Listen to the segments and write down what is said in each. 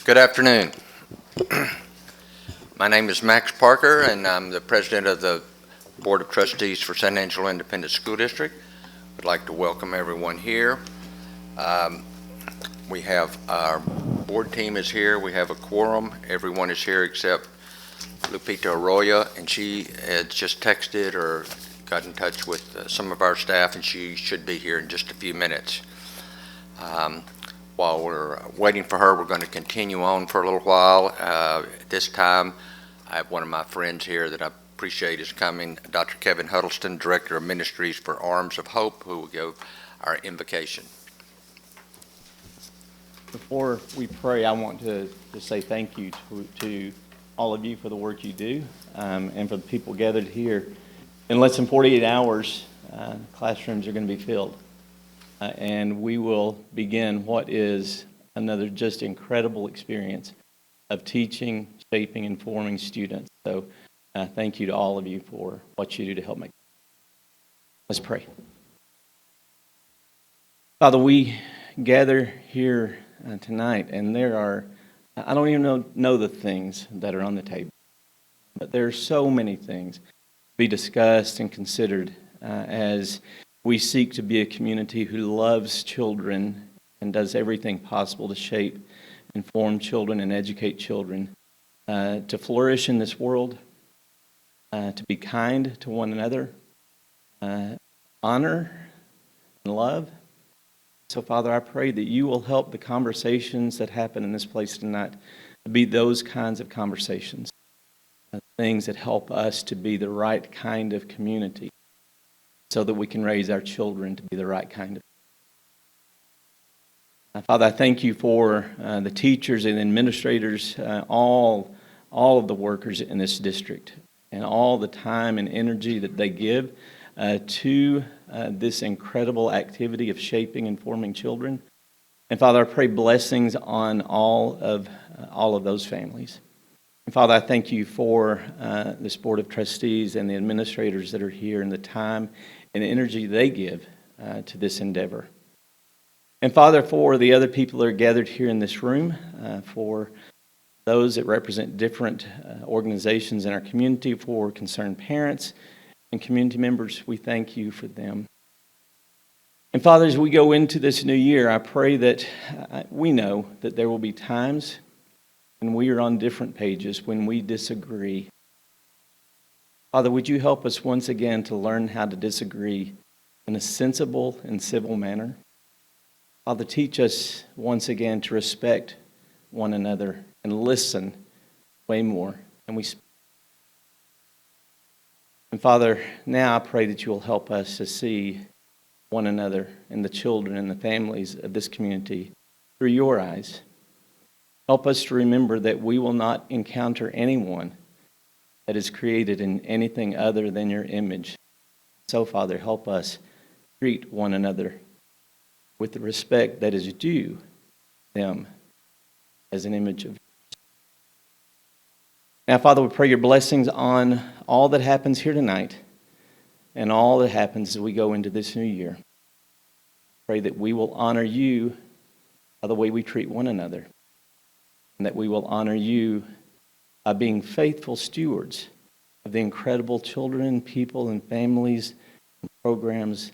Good afternoon. My name is Max Parker, and I'm the president of the Board of Trustees for San Angelo Independent School District. I'd like to welcome everyone here. We have our board team is here. We have a quorum. Everyone is here except Lupita Arroyo, and she had just texted or got in touch with some of our staff, and she should be here in just a few minutes. While we're waiting for her, we're going to continue on for a little while. At this time, I have one of my friends here that I appreciate is coming, Dr. Kevin Huddleston, Director of Ministries for Arms of Hope, who will give our invocation. Before we pray, I want to say thank you to all of you for the work you do, and for the people gathered here. In less than 48 hours, classrooms are going to be filled. And we will begin what is another just incredible experience of teaching, shaping, and forming students. So thank you to all of you for what you do to help make. Let's pray. Father, we gather here tonight, and there are, I don't even know the things that are on the table, but there are so many things to be discussed and considered as we seek to be a community who loves children and does everything possible to shape and form children and educate children to flourish in this world, to be kind to one another, honor and love. So, Father, I pray that you will help the conversations that happen in this place tonight to be those kinds of conversations, things that help us to be the right kind of community, so that we can raise our children to be the right kind of. Father, I thank you for the teachers and administrators, all of the workers in this district, and all the time and energy that they give to this incredible activity of shaping and forming children. And Father, I pray blessings on all of those families. And Father, I thank you for this Board of Trustees and the administrators that are here, and the time and energy they give to this endeavor. And Father, for the other people that are gathered here in this room, for those that represent different organizations in our community, for concerned parents and community members, we thank you for them. And Father, as we go into this new year, I pray that we know that there will be times when we are on different pages, when we disagree. Father, would you help us once again to learn how to disagree in a sensible and civil manner? Father, teach us once again to respect one another and listen way more than we speak. And Father, now I pray that you will help us to see one another and the children and the families of this community through your eyes. Help us to remember that we will not encounter anyone that is created in anything other than your image. So, Father, help us treat one another with the respect that is due them as an image of yours. Now, Father, we pray your blessings on all that happens here tonight and all that happens as we go into this new year. Pray that we will honor you by the way we treat one another, and that we will honor you by being faithful stewards of the incredible children, people, and families and programs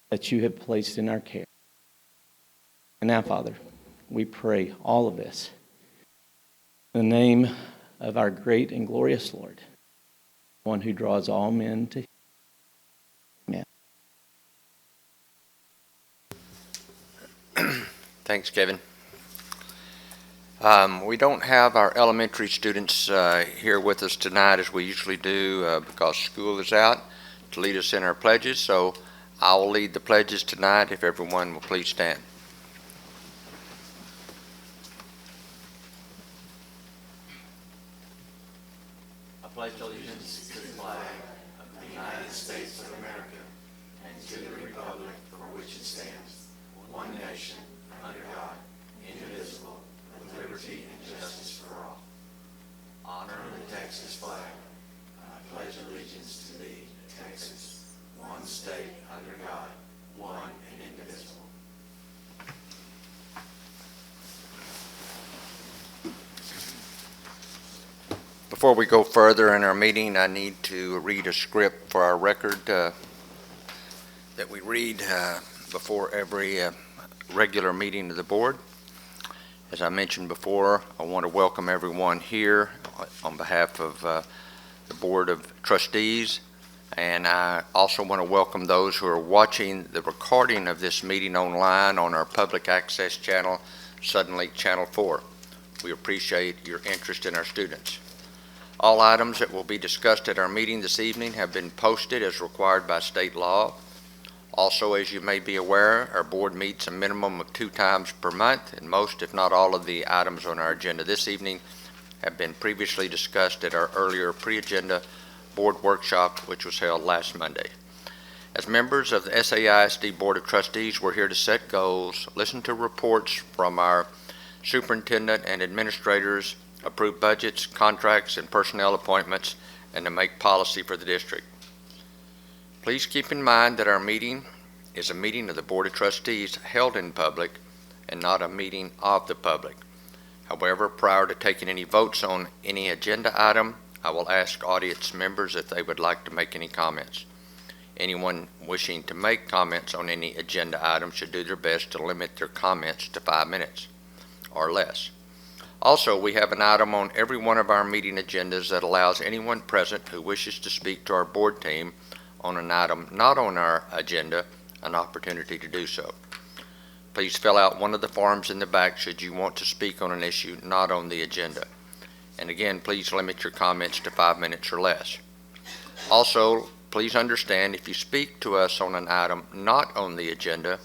that you have placed in our care. And now, Father, we pray all of this in the name of our great and glorious Lord, one who draws all men to him. Amen. Thanks, Kevin. We don't have our elementary students here with us tonight as we usually do because school is out to lead us in our pledges. So I will lead the pledges tonight if everyone will please stand. I pledge allegiance to the flag of the United States of America and to the republic for which it stands, one nation, under God, indivisible, with liberty and justice for all. Honor the Texas flag. I pledge allegiance to thee, Texas, one state under God, one and indivisible. Before we go further in our meeting, I need to read a script for our record that we read before every regular meeting of the board. As I mentioned before, I want to welcome everyone here on behalf of the Board of Trustees, and I also want to welcome those who are watching the recording of this meeting online on our public access channel, Suddenly Channel 4. We appreciate your interest in our students. All items that will be discussed at our meeting this evening have been posted as required by state law. Also, as you may be aware, our board meets a minimum of 2 times per month, and most, if not all, of the items on our agenda this evening have been previously discussed at our earlier pre-agenda board workshop, which was held last Monday. As members of the SAISD Board of Trustees, we're here to set goals, listen to reports from our superintendent and administrators, approve budgets, contracts, and personnel appointments, and to make policy for the district. Please keep in mind that our meeting is a meeting of the Board of Trustees held in public and not a meeting of the public. However, prior to taking any votes on any agenda item, I will ask audience members if they would like to make any comments. Anyone wishing to make comments on any agenda item should do their best to limit their comments to 5 minutes or less. Also, we have an item on every one of our meeting agendas that allows anyone present who wishes to speak to our board team on an item not on our agenda an opportunity to do so. Please fill out one of the forms in the back should you want to speak on an issue not on the agenda. And again, please limit your comments to 5 minutes or less. Also, please understand if you speak to us on an item not on the agenda,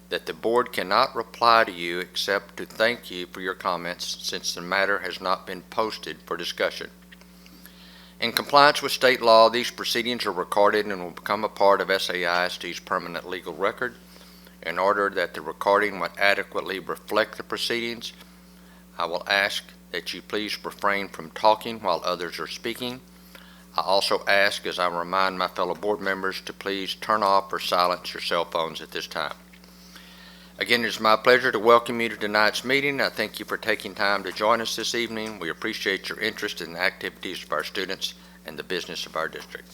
that the board cannot reply to you except to thank you for your comments since the matter has not been posted for discussion. In compliance with state law, these proceedings are recorded and will become a part of SAISD's permanent legal record. In order that the recording would adequately reflect the proceedings, I will ask that you please refrain from talking while others are speaking. I also ask, as I remind my fellow board members, to please turn off or silence your cell phones at this time. Again, it is my pleasure to welcome you to tonight's meeting. I thank you for taking time to join us this evening. We appreciate your interest in the activities of our students and the business of our district.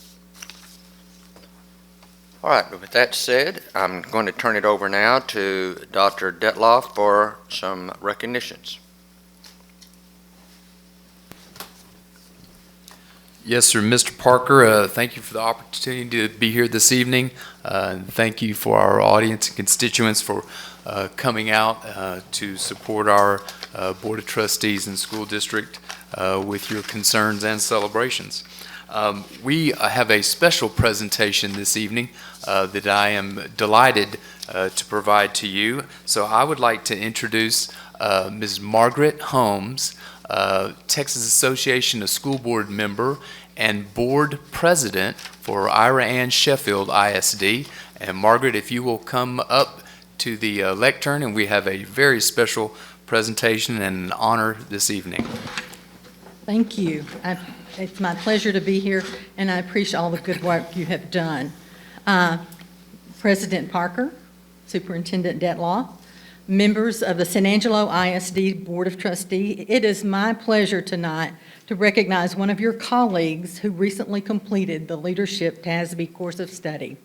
All right, with that said, I'm going to turn it over now to Dr. Detloff for some recognitions. Yes, sir. Mr. Parker, thank you for the opportunity to be here this evening. Thank you for our audience and constituents for coming out to support our Board of Trustees and school district with your concerns and celebrations. We have a special presentation this evening that I am delighted to provide to you. So I would like to introduce Ms. Margaret Holmes, Texas Association of School Board member and board president for Ira Ann Sheffield ISD. And Margaret, if you will come up to the lectern, and we have a very special presentation and an honor this evening. Thank you. It's my pleasure to be here, and I appreciate all the good work you have done. President Parker, Superintendent Detloff, members of the San Angelo ISD Board of Trustees, it is my pleasure tonight to recognize one of your colleagues who recently completed the Leadership TASB course of study.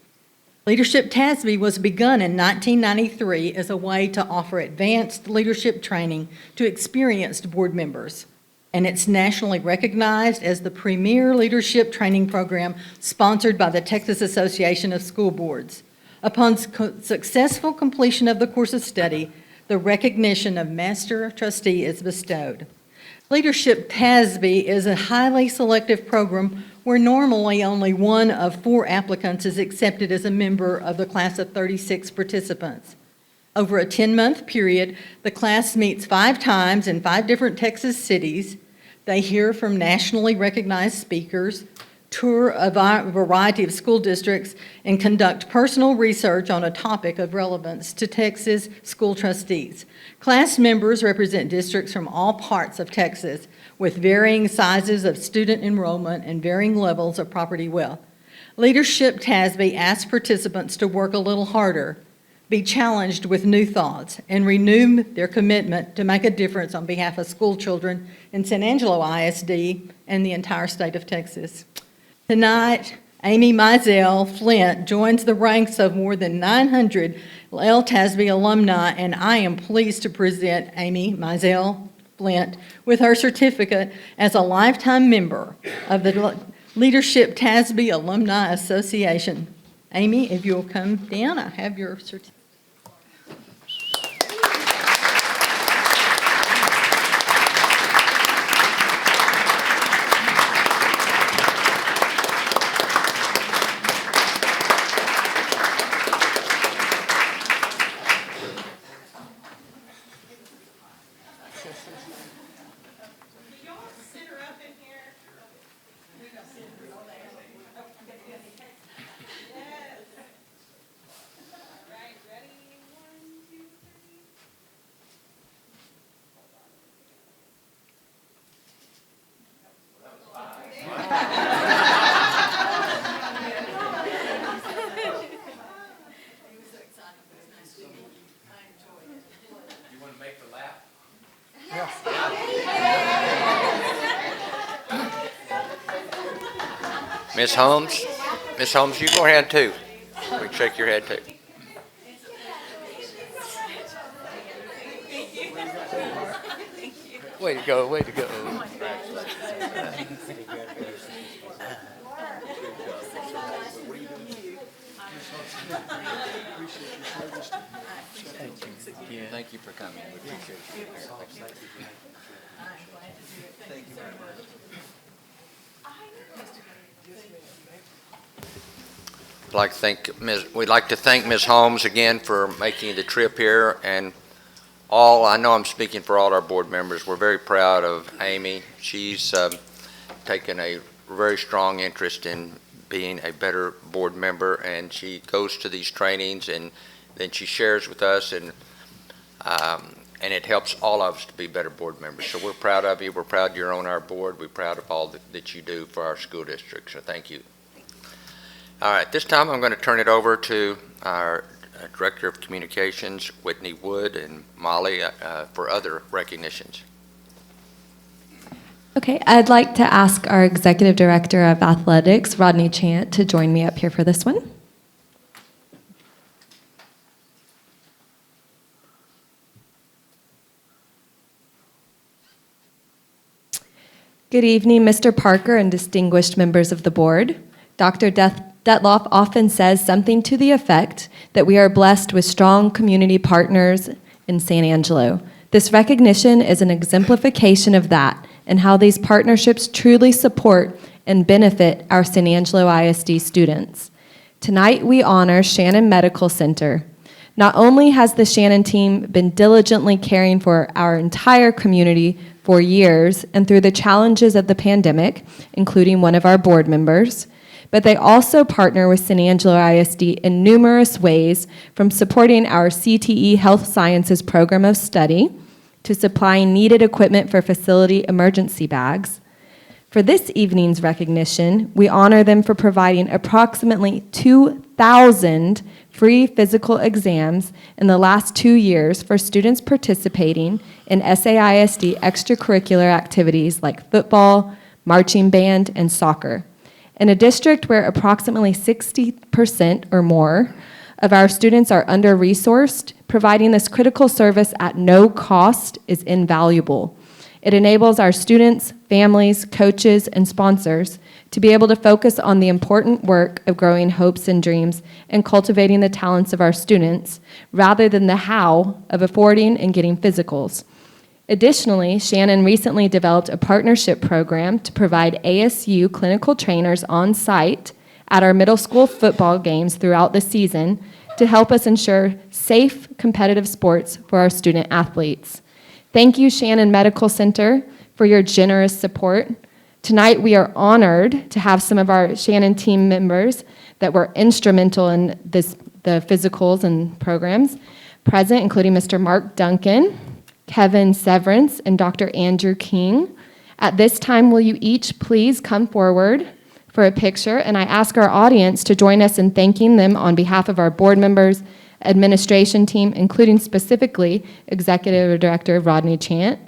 Leadership TASB was begun in 1993 as a way to offer advanced leadership training to experienced board members, and it's nationally recognized as the premier leadership training program sponsored by the Texas Association of School Boards. Upon successful completion of the course of study, the recognition of Master Trustee is bestowed. Leadership TASB is a highly selective program where normally only 1 of 4 applicants is accepted as a member of the class of 36 participants. Over a 10-month period, the class meets 5 times in 5 different Texas cities. They hear from nationally recognized speakers, tour a variety of school districts, and conduct personal research on a topic of relevance to Texas school trustees. Class members represent districts from all parts of Texas with varying sizes of student enrollment and varying levels of property wealth. Leadership TASB asks participants to work a little harder, be challenged with new thoughts and renew their commitment to make a difference on behalf of school children in San Angelo ISD and the entire state of Texas. Tonight, Amy Mizell Flint joins the ranks of more than 900 LTASB alumni, and I am pleased to present Amy Mizell Flint with her certificate as a lifetime member of the Leadership TASB Alumni Association. Amy, if you'll come down, I have your certificate. Ms. Holmes, you go ahead too. We can shake your head too. Way to go, way to go. Thank you for coming. We appreciate you. Thank you very much. We'd like to thank Ms. Holmes again for making the trip here, and I know I'm speaking for all our board members. We're very proud of Amy. She's taken a very strong interest in being a better board member, and she goes to these trainings and then she shares with us, and it helps all of us to be better board members. So we're proud of you. We're proud you're on our board. We're proud of all that you do for our school district. So thank you. All right, this time I'm going to turn it over to our Director of Communications, Whitney Wood, and Molly for other recognitions. Okay, I'd like to ask our Executive Director of Athletics, Rodney Chant, to join me up here for this one. Good evening, Mr. Parker and distinguished members of the board. Dr. Detloff often says something to the effect that we are blessed with strong community partners in San Angelo. This recognition is an exemplification of that and how these partnerships truly support and benefit our San Angelo ISD students. Tonight, we honor Shannon Medical Center. Not only has the Shannon team been diligently caring for our entire community for years and through the challenges of the pandemic, including one of our board members, but they also partner with San Angelo ISD in numerous ways, from supporting our CTE Health Sciences program of study to supplying needed equipment for facility emergency bags. For this evening's recognition, we honor them for providing approximately 2,000 free physical exams in the last 2 years for students participating in SAISD extracurricular activities like football, marching band, and soccer. In a district where approximately 60% or more of our students are under-resourced, providing this critical service at no cost is invaluable. It enables our students, families, coaches, and sponsors to be able to focus on the important work of growing hopes and dreams and cultivating the talents of our students, rather than the how of affording and getting physicals. Additionally, Shannon recently developed a partnership program to provide ASU clinical trainers on site at our middle school football games throughout the season to help us ensure safe, competitive sports for our student athletes. Thank you, Shannon Medical Center, for your generous support. Tonight, we are honored to have some of our Shannon team members that were instrumental in the physicals and programs present, including Mr. Mark Duncan, Kevin Severance, and Dr. Andrew King. At this time, will you each please come forward for a picture? And I ask our audience to join us in thanking them on behalf of our board members, administration team, including specifically Executive Director Rodney Chant,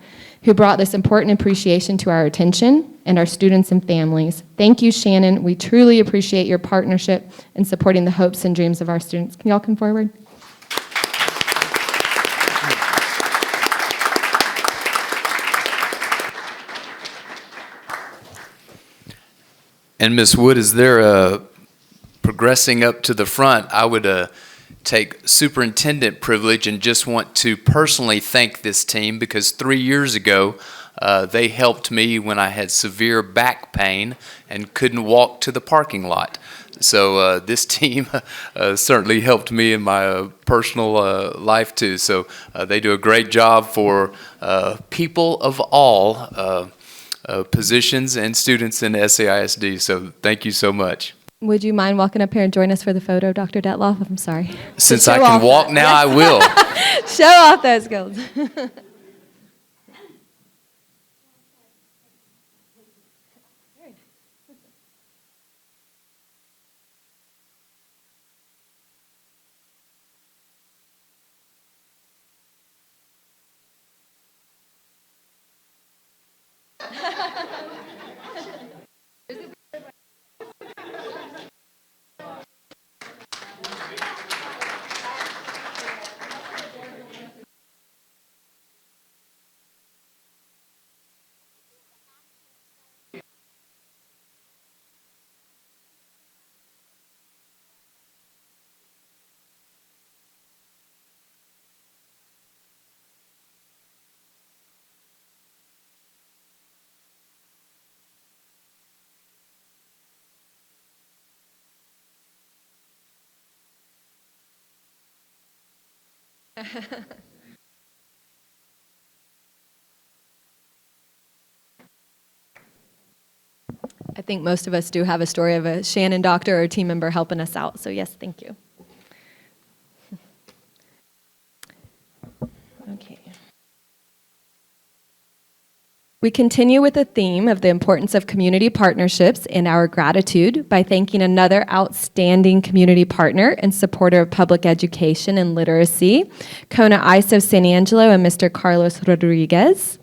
who brought this important appreciation to our attention, and our students and families. Thank you, Shannon. We truly appreciate your partnership in supporting the hopes and dreams of our students. Can y'all come forward? And Ms. Wood, as they're progressing up to the front, I would take superintendent privilege and just want to personally thank this team, because 3 years ago, they helped me when I had severe back pain and couldn't walk to the parking lot. So this team certainly helped me in my personal life too. So they do a great job for people of all positions and students in SAISD. So thank you so much. Would you mind walking up here and join us for the photo, Dr. Detloff? I'm sorry. Since I can walk now, I will. Show off those skills. I think most of us do have a story of a Shannon doctor or a team member helping us out. So yes, thank you. Okay. We continue with the theme of the importance of community partnerships and our gratitude by thanking another outstanding community partner and supporter of public education and literacy, Kona ICE of San Angelo and Mr. Carlos Rodriguez.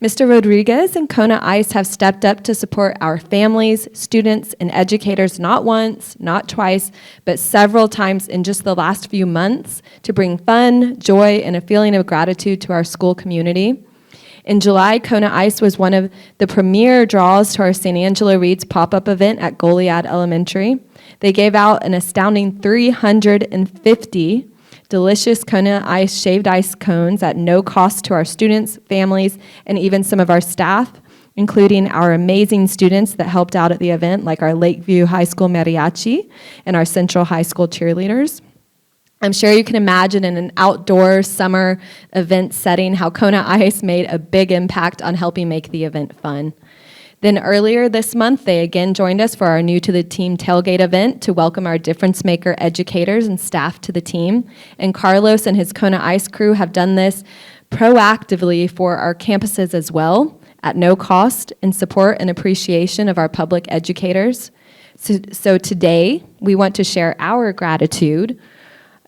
Mr. Rodriguez and Kona ICE have stepped up to support our families, students, and educators not once, not twice, but several times in just the last few months to bring fun, joy, and a feeling of gratitude to our school community. In July, Kona ICE was one of the premier draws to our San Angelo Reads pop-up event at Goliad Elementary. They gave out an astounding 350 delicious Kona ICE shaved ice cones at no cost to our students, families, and even some of our staff, including our amazing students that helped out at the event, like our Lakeview High School Mariachi and our Central High School cheerleaders. I'm sure you can imagine in an outdoor summer event setting how Kona ICE made a big impact on helping make the event fun. Then earlier this month, they again joined us for our New to the Team tailgate event to welcome our difference maker educators and staff to the team. And Carlos and his Kona ICE crew have done this proactively for our campuses as well, at no cost, in support and appreciation of our public educators. So today, we want to share our gratitude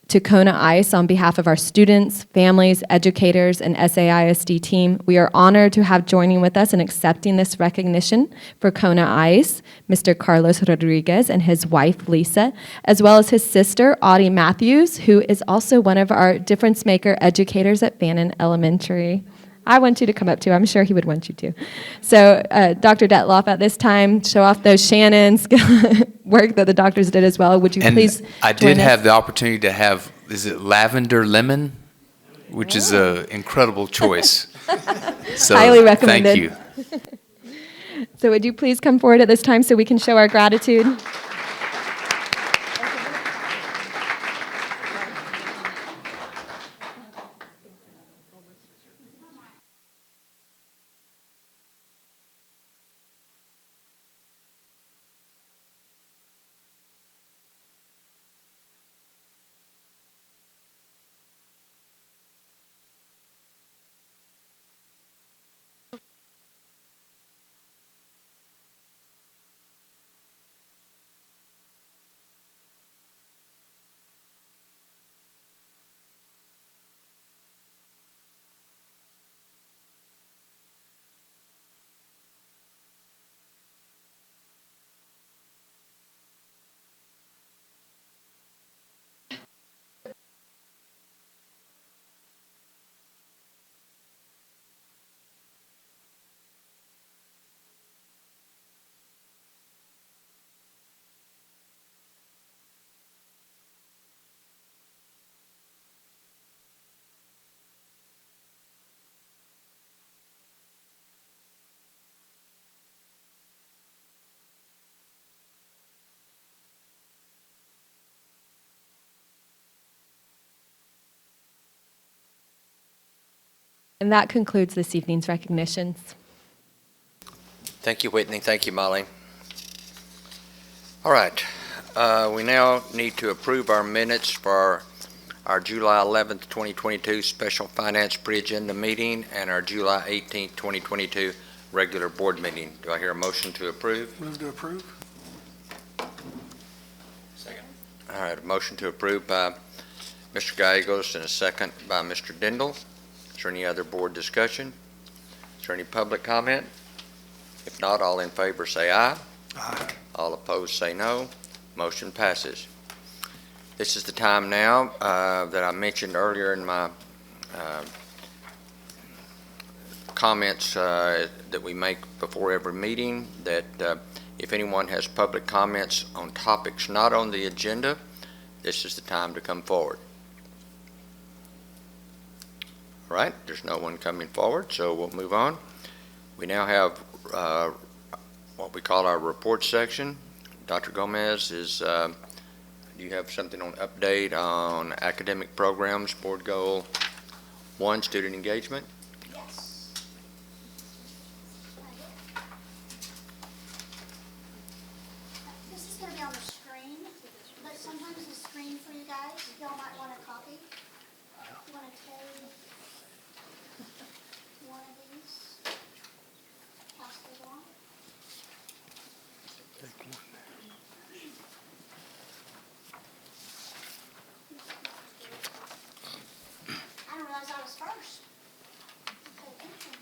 to Kona ICE on behalf of our students, families, educators, and SAISD team. We are honored to have joining with us and accepting this recognition for Kona ICE, Mr. Carlos Rodriguez and his wife, Lisa, as well as his sister, Audie Matthews, who is also one of our difference maker educators at Fannin Elementary. I want you to come up too. I'm sure he would want you to. So Dr. Detloff, at this time, show off those Shannon's work that the doctors did as well. Would you please I did have the opportunity to have, is it lavender lemon? Which is an incredible choice. So, highly recommended. Thank you. So would you please come forward at this time so we can show our gratitude? And that concludes this evening's recognitions. Thank you, Whitney. Thank you, Molly. All right. We now need to approve our minutes for our July 11th, 2022 special finance pre-agenda meeting and our July 18th, 2022 regular board meeting. Do I hear a motion to approve? Move to approve. Second. All right, a motion to approve by Mr. Gallegos and a second by Mr. Dindal. Is there any other board discussion? Is there any public comment? If not, all in favor say aye. Aye. All opposed say no. Motion passes. This is the time now that I mentioned earlier in my comments that we make before every meeting, that if anyone has public comments on topics not on the agenda, this is the time to come forward. All right, there's no one coming forward, so we'll move on. We now have what we call our report section. Dr. Gomez, do you have something on update on academic programs, board goal 1, student engagement? Yes. This is going to be on the screen, but sometimes the screen for you guys, y'all might want a copy. You want to take one of these, pass those along. I didn't realize I was first. Pay attention.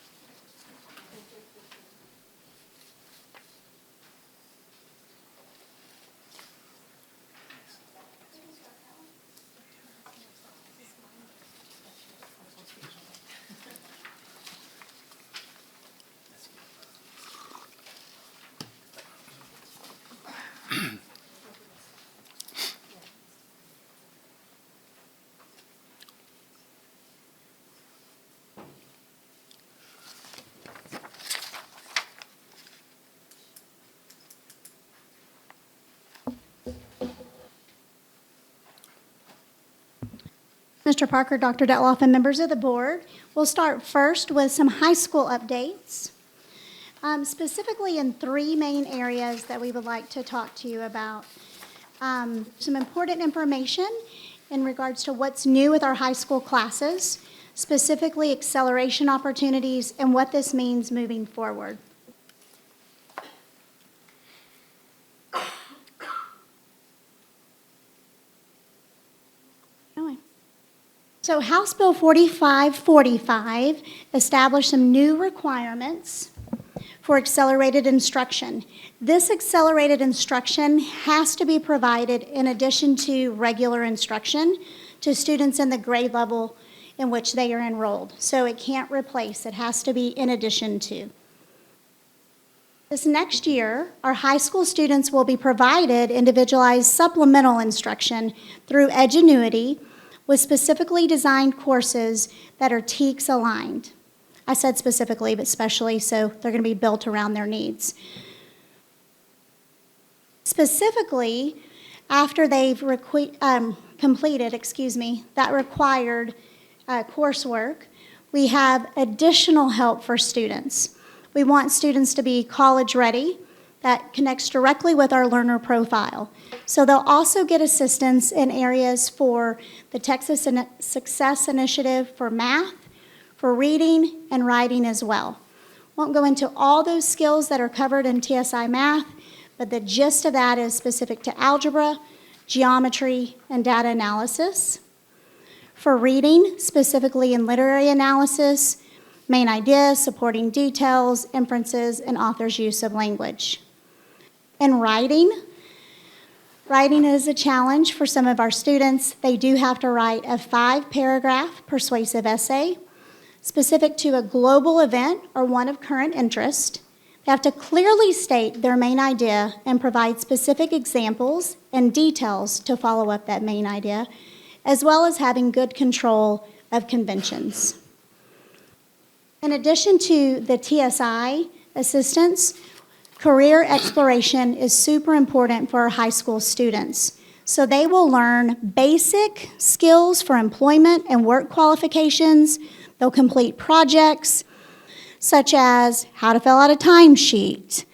Mr. Parker, Dr. Detloff, and members of the board, we'll start first with some high school updates, specifically in 3 main areas that we would like to talk to you about. Some important information in regards to what's new with our high school classes, specifically acceleration opportunities and what this means moving forward. So House Bill 4545 established some new requirements for accelerated instruction. This accelerated instruction has to be provided in addition to regular instruction to students in the grade level in which they are enrolled. So it can't replace, it has to be in addition to. This next year, our high school students will be provided individualized supplemental instruction through Edgenuity, with specifically designed courses that are TEKS aligned. I said specifically, but specially, so they're going to be built around their needs. Specifically, after they've completed, that required coursework, we have additional help for students. We want students to be college ready. That connects directly with our learner profile. So they'll also get assistance in areas for the Texas Success Initiative for math, for reading, and writing as well. Won't go into all those skills that are covered in TSI math, but the gist of that is specific to algebra, geometry, and data analysis. For reading, specifically in literary analysis, main ideas, supporting details, inferences, and author's use of language. In writing is a challenge for some of our students. They do have to write a 5-paragraph persuasive essay specific to a global event or one of current interest. They have to clearly state their main idea and provide specific examples and details to follow up that main idea, as well as having good control of conventions. In addition to the TSI assistance, career exploration is super important for our high school students. So they will learn basic skills for employment and work qualifications. They'll complete projects such as how to fill out a timesheet,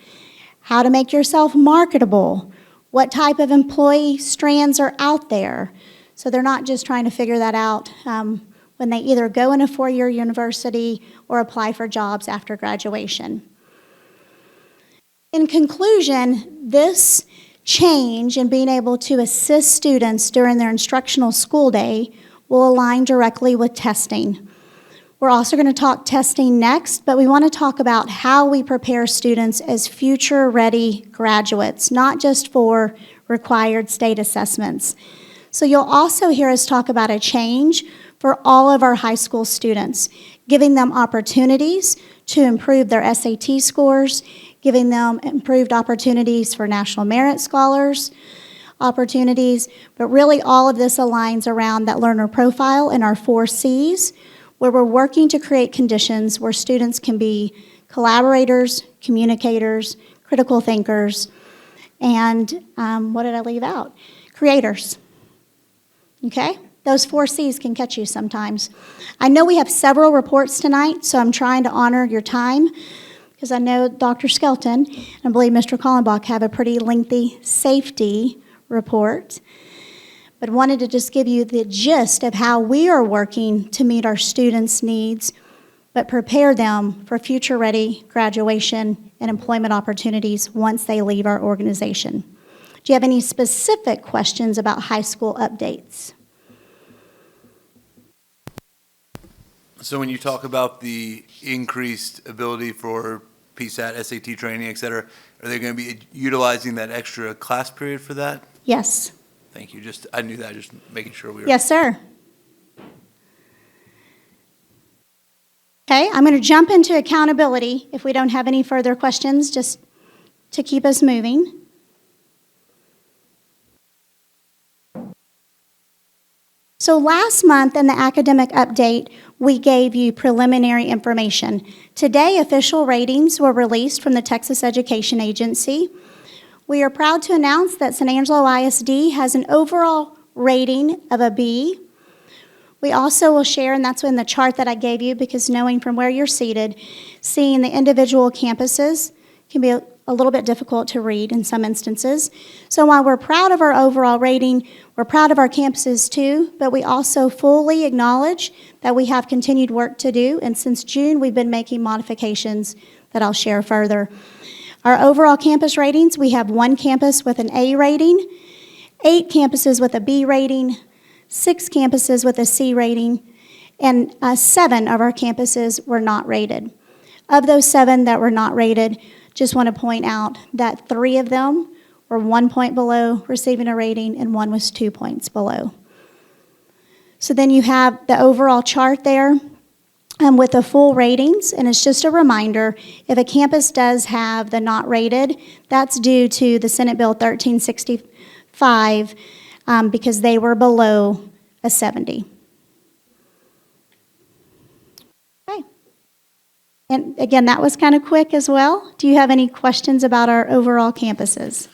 how to make yourself marketable, what type of employee strands are out there. So they're not just trying to figure that out when they either go in a four-year university or apply for jobs after graduation. In conclusion, this change in being able to assist students during their instructional school day will align directly with testing. We're also going to talk testing next, but we want to talk about how we prepare students as future-ready graduates, not just for required state assessments. So you'll also hear us talk about a change for all of our high school students, giving them opportunities to improve their SAT scores, giving them improved opportunities for National Merit Scholars opportunities, but really all of this aligns around that learner profile and our 4 Cs, where we're working to create conditions where students can be collaborators, communicators, critical thinkers, and what did I leave out? Creators. Okay? Those 4 Cs can catch you sometimes. I know we have several reports tonight, so I'm trying to honor your time, because I know Dr. Skelton and I believe Mr. Kallenbach have a pretty lengthy safety report, but wanted to just give you the gist of how we are working to meet our students' needs, but prepare them for future-ready graduation and employment opportunities once they leave our organization. Do you have any specific questions about high school updates? So when you talk about the increased ability for PSAT, SAT training, et cetera, are they going to be utilizing that extra class period for that? Yes. Thank you. I knew that, just making sure we were. Yes, sir. Okay, I'm going to jump into accountability if we don't have any further questions, just to keep us moving. So last month in the academic update, we gave you preliminary information. Today, official ratings were released from the Texas Education Agency. We are proud to announce that San Angelo ISD has an overall rating of a B. We also will share, and that's in the chart that I gave you, because knowing from where you're seated, seeing the individual campuses can be a little bit difficult to read in some instances. So while we're proud of our overall rating, we're proud of our campuses too, but we also fully acknowledge that we have continued work to do, and since June, we've been making modifications that I'll share further. Our overall campus ratings, we have 1 campus with an A rating, 8 campuses with a B rating, 6 campuses with a C rating, and 7 of our campuses were not rated. Of those 7 that were not rated, just want to point out that 3 of them were 1 point below receiving a rating, and 1 was 2 points below. So then you have the overall chart there with the full ratings, and it's just a reminder, if a campus does have the not rated, that's due to the Senate Bill 1365 because they were below a 70. Okay. And again, that was kind of quick as well. Do you have any questions about our overall campuses?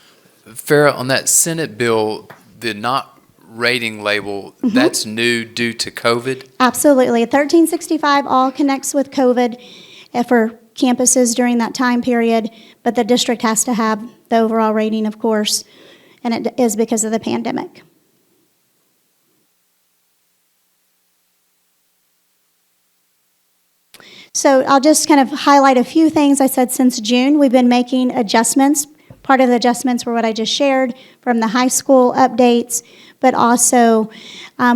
Farrah, on that Senate bill, the not rating label, that's new due to COVID? Absolutely. 1365 all connects with COVID for campuses during that time period, but the district has to have the overall rating, of course, and it is because of the pandemic. So I'll just kind of highlight a few things. I said since June, we've been making adjustments. Part of the adjustments were what I just shared from the high school updates, but also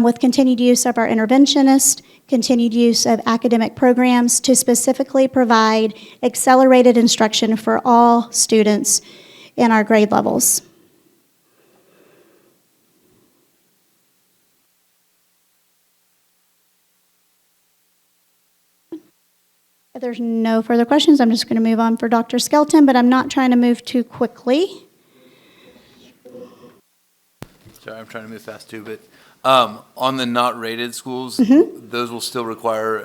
with continued use of our interventionist, continued use of academic programs to specifically provide accelerated instruction for all students in our grade levels. If there's no further questions, I'm just going to move on for Dr. Skelton, but I'm not trying to move too quickly. Sorry, I'm trying to move fast too, but on the not rated schools, those will still require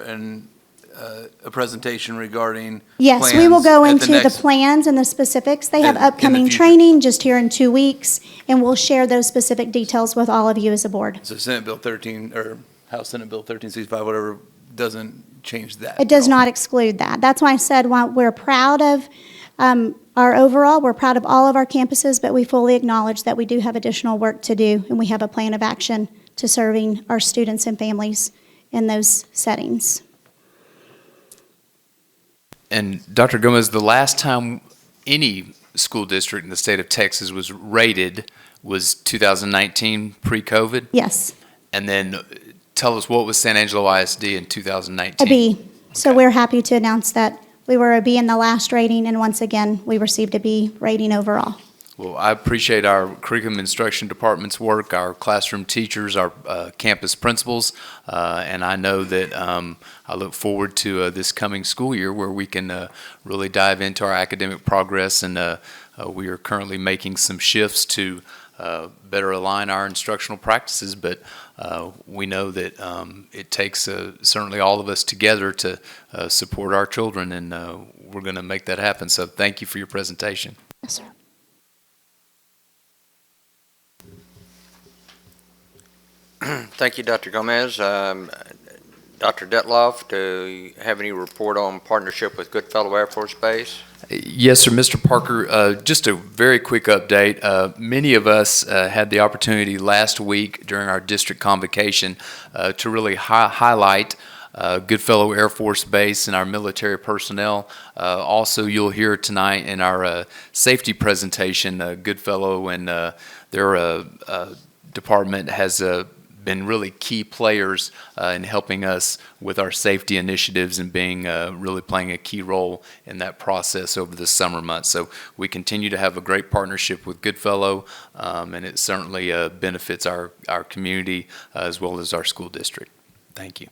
a presentation regarding Yes, plans we will go at into the next- plans and the specifics. They have in the upcoming future. training just here in 2 weeks, and we'll share those specific details with all of you as a board. So Senate Bill 13, or House Senate Bill 1365, whatever, doesn't change that. It does not exclude that. That's why I said we're proud of we're proud of all of our campuses, but we fully acknowledge that we do have additional work to do, and we have a plan of action to serving our students and families in those settings. And Dr. Gomez, the last time any school district in the state of Texas was rated was 2019, pre-COVID? Yes, And then tell us, what was San Angelo ISD in 2019? a B. So Okay. we're happy to announce that we were a B in the last rating, and once again, we received a B rating overall. Well, I appreciate our curriculum instruction department's work, our classroom teachers, our campus principals, and I know that I look forward to this coming school year where we can really dive into our academic progress, and we are currently making some shifts to better align our instructional practices, but we know that it takes certainly all of us together to support our children, and we're going to make that happen. So thank you for your presentation. Yes, sir. Thank you, Dr. Gomez. Dr. Detloff, do you have any report on partnership with Goodfellow Air Force Base? Yes, sir, Mr. Parker. Just a very quick update. Many of us had the opportunity last week during our district convocation to really highlight Goodfellow Air Force Base and our military personnel. Also, you'll hear tonight in our safety presentation, Goodfellow and their department has been really key players in helping us with our safety initiatives and being really playing a key role in that process over the summer months. So we continue to have a great partnership with Goodfellow, and it certainly benefits our community as well as our school district. Thank you.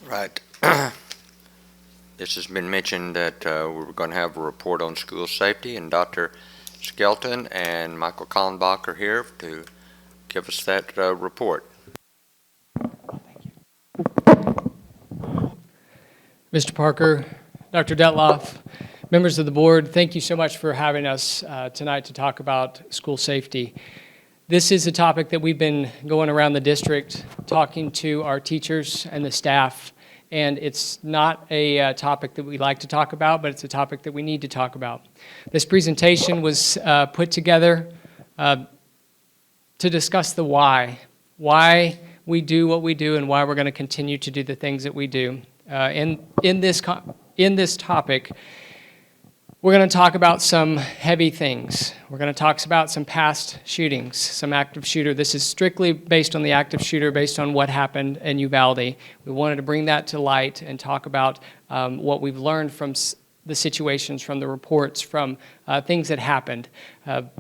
Right. This has been mentioned that we're going to have a report on school safety, and Dr. Skelton and Michael Kallenbach are here to give us that report. Mr. Parker, Dr. Detloff, members of the board, thank you so much for having us tonight to talk about school safety. This is a topic that we've been going around the district talking to our teachers and the staff, and it's not a topic that we like to talk about, but it's a topic that we need to talk about. This presentation was put together to discuss the why we do what we do and why we're going to continue to do the things that we do. In this topic, we're going to talk about some heavy things. We're going to talk about some past shootings, some active shooter. This is strictly based on the active shooter, based on what happened in Uvalde. We wanted to bring that to light and talk about what we've learned from the situations, from the reports, from things that happened. Of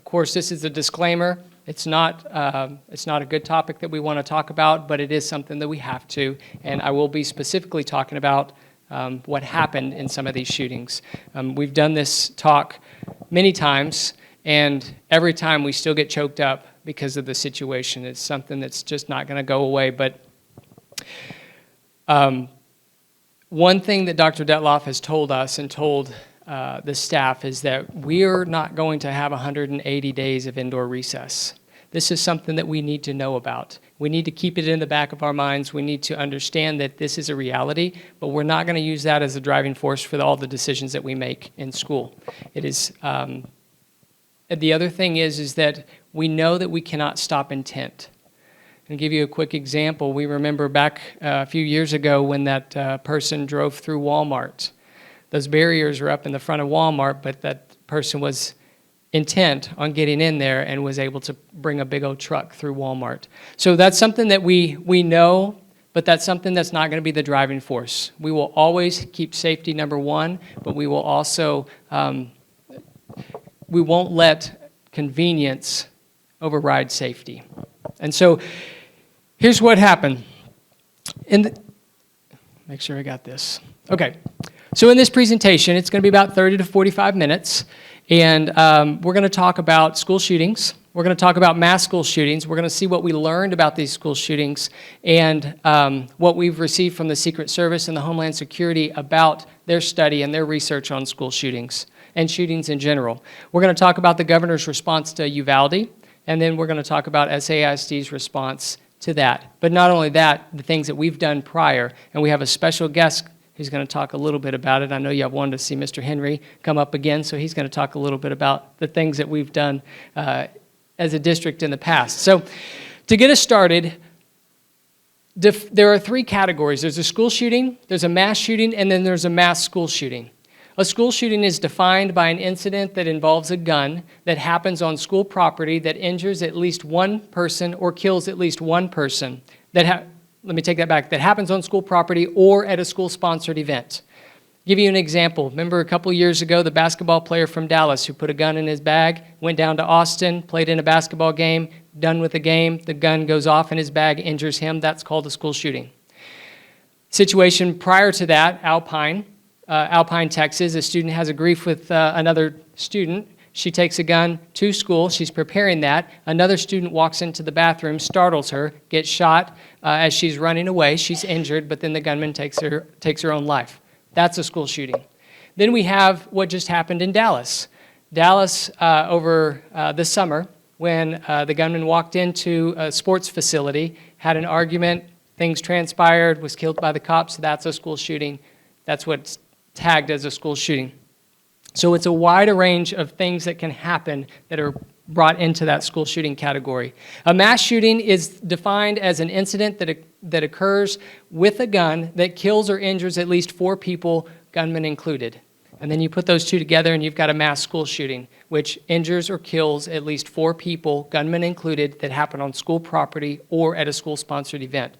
course, this is a disclaimer. It's not a good topic that we want to talk about, but it is something that we have to, and I will be specifically talking about what happened in some of these shootings. We've done this talk many times, and every time we still get choked up because of the situation. It's something that's just not going to go away. But one thing that Dr. Detloff has told us and told the staff is that we're not going to have 180 days of indoor recess. This is something that we need to know about. We need to keep it in the back of our minds. We need to understand that this is a reality, but we're not going to use that as a driving force for all the decisions that we make in school. It is. The other thing is that we know that we cannot stop intent. I'm going to give you a quick example. We remember back a few years ago when that person drove through Walmart. Those barriers were up in the front of Walmart, but that person was intent on getting in there and was able to bring a big old truck through Walmart. So that's something that we know, but that's something that's not going to be the driving force. We will always keep safety number one, but we will also, we won't let convenience override safety. And so here's what happened. Make sure I got this. Okay. So in this presentation, it's going to be about 30 to 45 minutes. And we're going to talk about school shootings. We're going to talk about mass school shootings. We're going to see what we learned about these school shootings and what we've received from the Secret Service and the Homeland Security about their study and their research on school shootings. and shootings in general. We're going to talk about the governor's response to Uvalde, and then we're going to talk about SAISD's response to that. But not only that, the things that we've done prior, and we have a special guest who's going to talk a little bit about it. I know you have wanted to see Mr. Henry come up again, so he's going to talk a little bit about the things that we've done as a district in the past. So to get us started, there are three categories. There's a school shooting, there's a mass shooting, and then there's a mass school shooting. A school shooting is defined by an incident that involves a gun that happens on school property that injures at least one person or kills at least one person. Let me take that back. That happens on school property or at a school-sponsored event. Give you an example. Remember a couple years ago, the basketball player from Dallas who put a gun in his bag, went down to Austin, played in a basketball game, done with the game, the gun goes off in his bag, injures him. That's called a school shooting. Situation prior to that, Alpine, Texas, a student has a grief with another student. She takes a gun to school. She's preparing that. Another student walks into the bathroom, startles her, gets shot as she's running away. She's injured, but then the gunman takes her own life. That's a school shooting. Then we have what just happened in Dallas. Dallas over this summer when the gunman walked into a sports facility, had an argument, things transpired, was killed by the cops. That's a school shooting. That's what's tagged as a school shooting. So it's a wider range of things that can happen that are brought into that school shooting category. A mass shooting is defined as an incident that occurs with a gun that kills or injures at least 4 people, gunmen included. And then you put those two together and you've got a mass school shooting, which injures or kills at least 4 people, gunmen included, that happen on school property or at a school-sponsored event.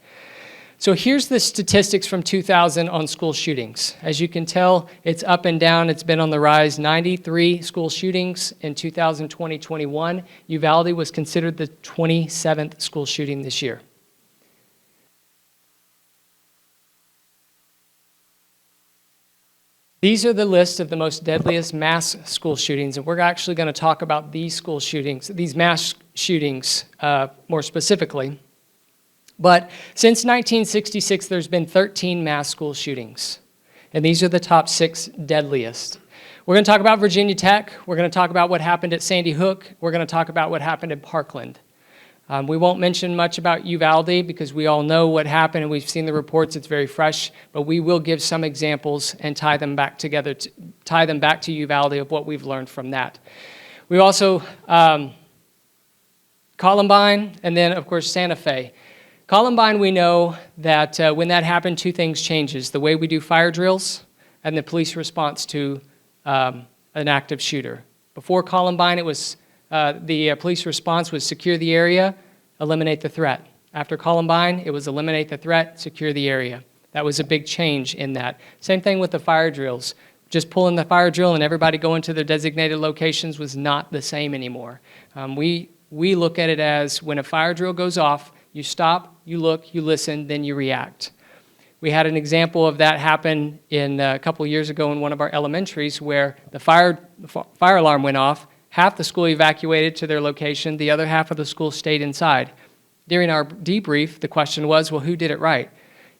So here's the statistics from 2000 on school shootings. As you can tell, it's up and down. It's been on the rise. 93 school shootings in 2020-21. Uvalde was considered the 27th school shooting this year. These are the list of the most deadliest mass school shootings, and we're actually going to talk about these school shootings, these mass shootings more specifically. But since 1966, there's been 13 mass school shootings. And these are the top 6 deadliest. We're going to talk about Virginia Tech. We're going to talk about what happened at Sandy Hook. We're going to talk about what happened in Parkland. We won't mention much about Uvalde because we all know what happened and we've seen the reports. It's very fresh. But we will give some examples and tie them back together, tie them back to Uvalde of what we've learned from that. We also, Columbine, and then, of course, Santa Fe. Columbine, we know that when that happened, 2 things changes. The way we do fire drills and the police response to an active shooter. Before Columbine, it was the police response was secure the area, eliminate the threat. After Columbine, it was eliminate the threat, secure the area. That was a big change in that. Same thing with the fire drills. Just pulling the fire drill and everybody going to their designated locations was not the same anymore. We look at it as when a fire drill goes off, you stop, you look, you listen, then you react. We had an example of that happen in a couple of years ago in one of our elementaries where the fire alarm went off, half the school evacuated to their location, the other half of the school stayed inside. During our debrief, the question was, well, who did it right?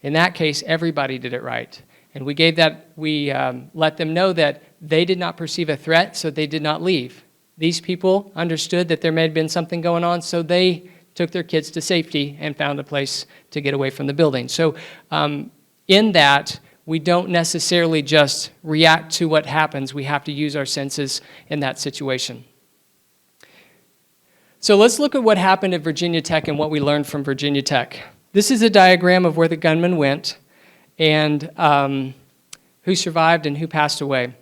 In that case, everybody did it right. And we let them know that they did not perceive a threat, so they did not leave. These people understood that there may have been something going on, so they took their kids to safety and found a place to get away from the building. So in that, we don't necessarily just react to what happens. We have to use our senses in that situation. So let's look at what happened at Virginia Tech and what we learned from Virginia Tech. This is a diagram of where the gunman went and who survived and who passed away.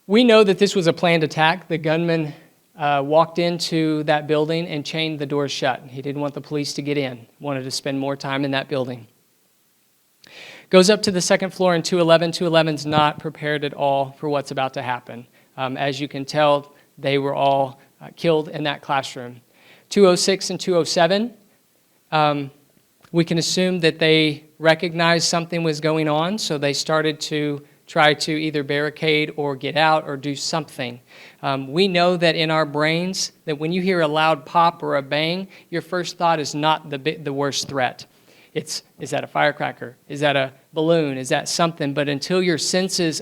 We know that this was a planned attack. The gunman walked into that building and chained the doors shut. He didn't want the police to get in. Wanted to spend more time in that building. Goes up to the second floor in 211. 211's not prepared at all for what's about to happen. As you can tell, they were all killed in that classroom. 206 and 207, we can assume that they recognized something was going on, so they started to try to either barricade or get out or do something. We know that in our brains, that when you hear a loud pop or a bang, your first thought is not the worst threat. Is that a firecracker? Is that a balloon? Is that something? But until your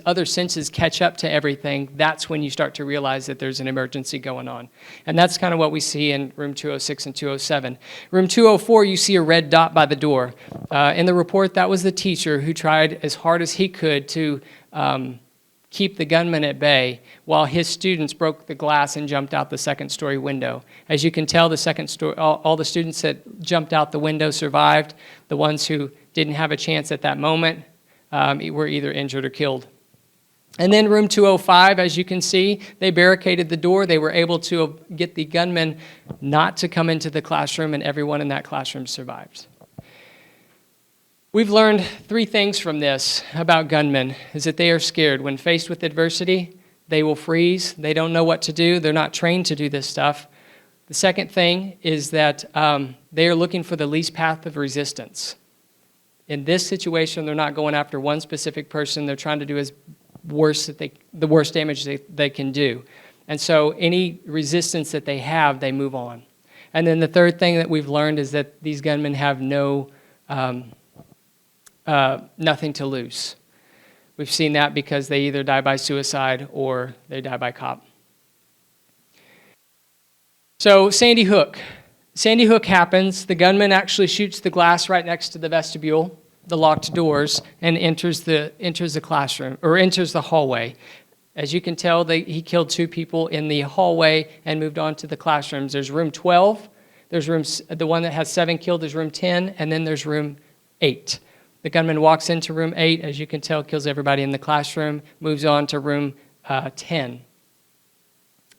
other senses catch up to everything, that's when you start to realize that there's an emergency going on. And that's kind of what we see in room 206 and 207. Room 204, you see a red dot by the door. In the report, that was the teacher who tried as hard as he could to keep the gunman at bay while his students broke the glass and jumped out the second-story window. As you can tell, all the students that jumped out the window survived. The ones who didn't have a chance at that moment were either injured or killed. And then room 205, as you can see, they barricaded the door. They were able to get the gunman not to come into the classroom, and everyone in that classroom survived. We've learned 3 things from this about gunmen, is that they are scared. When faced with adversity, they will freeze. They don't know what to do. They're not trained to do this stuff. The second thing is that they are looking for the least path of resistance. In this situation, they're not going after one specific person. They're trying to do the worst damage they can do. And so any resistance that they have, they move on. And then the third thing that we've learned is that these gunmen have nothing to lose. We've seen that because they either die by suicide or they die by cop. So Sandy Hook. Sandy Hook happens. The gunman actually shoots the glass right next to the vestibule, the locked doors, and enters the classroom, or enters the hallway. As you can tell, he killed 2 people in the hallway and moved on to the classrooms. There's room 12. There's the one that has 7 killed is room 10, and then there's room 8. The gunman walks into room 8, as you can tell, kills everybody in the classroom, moves on to room 10.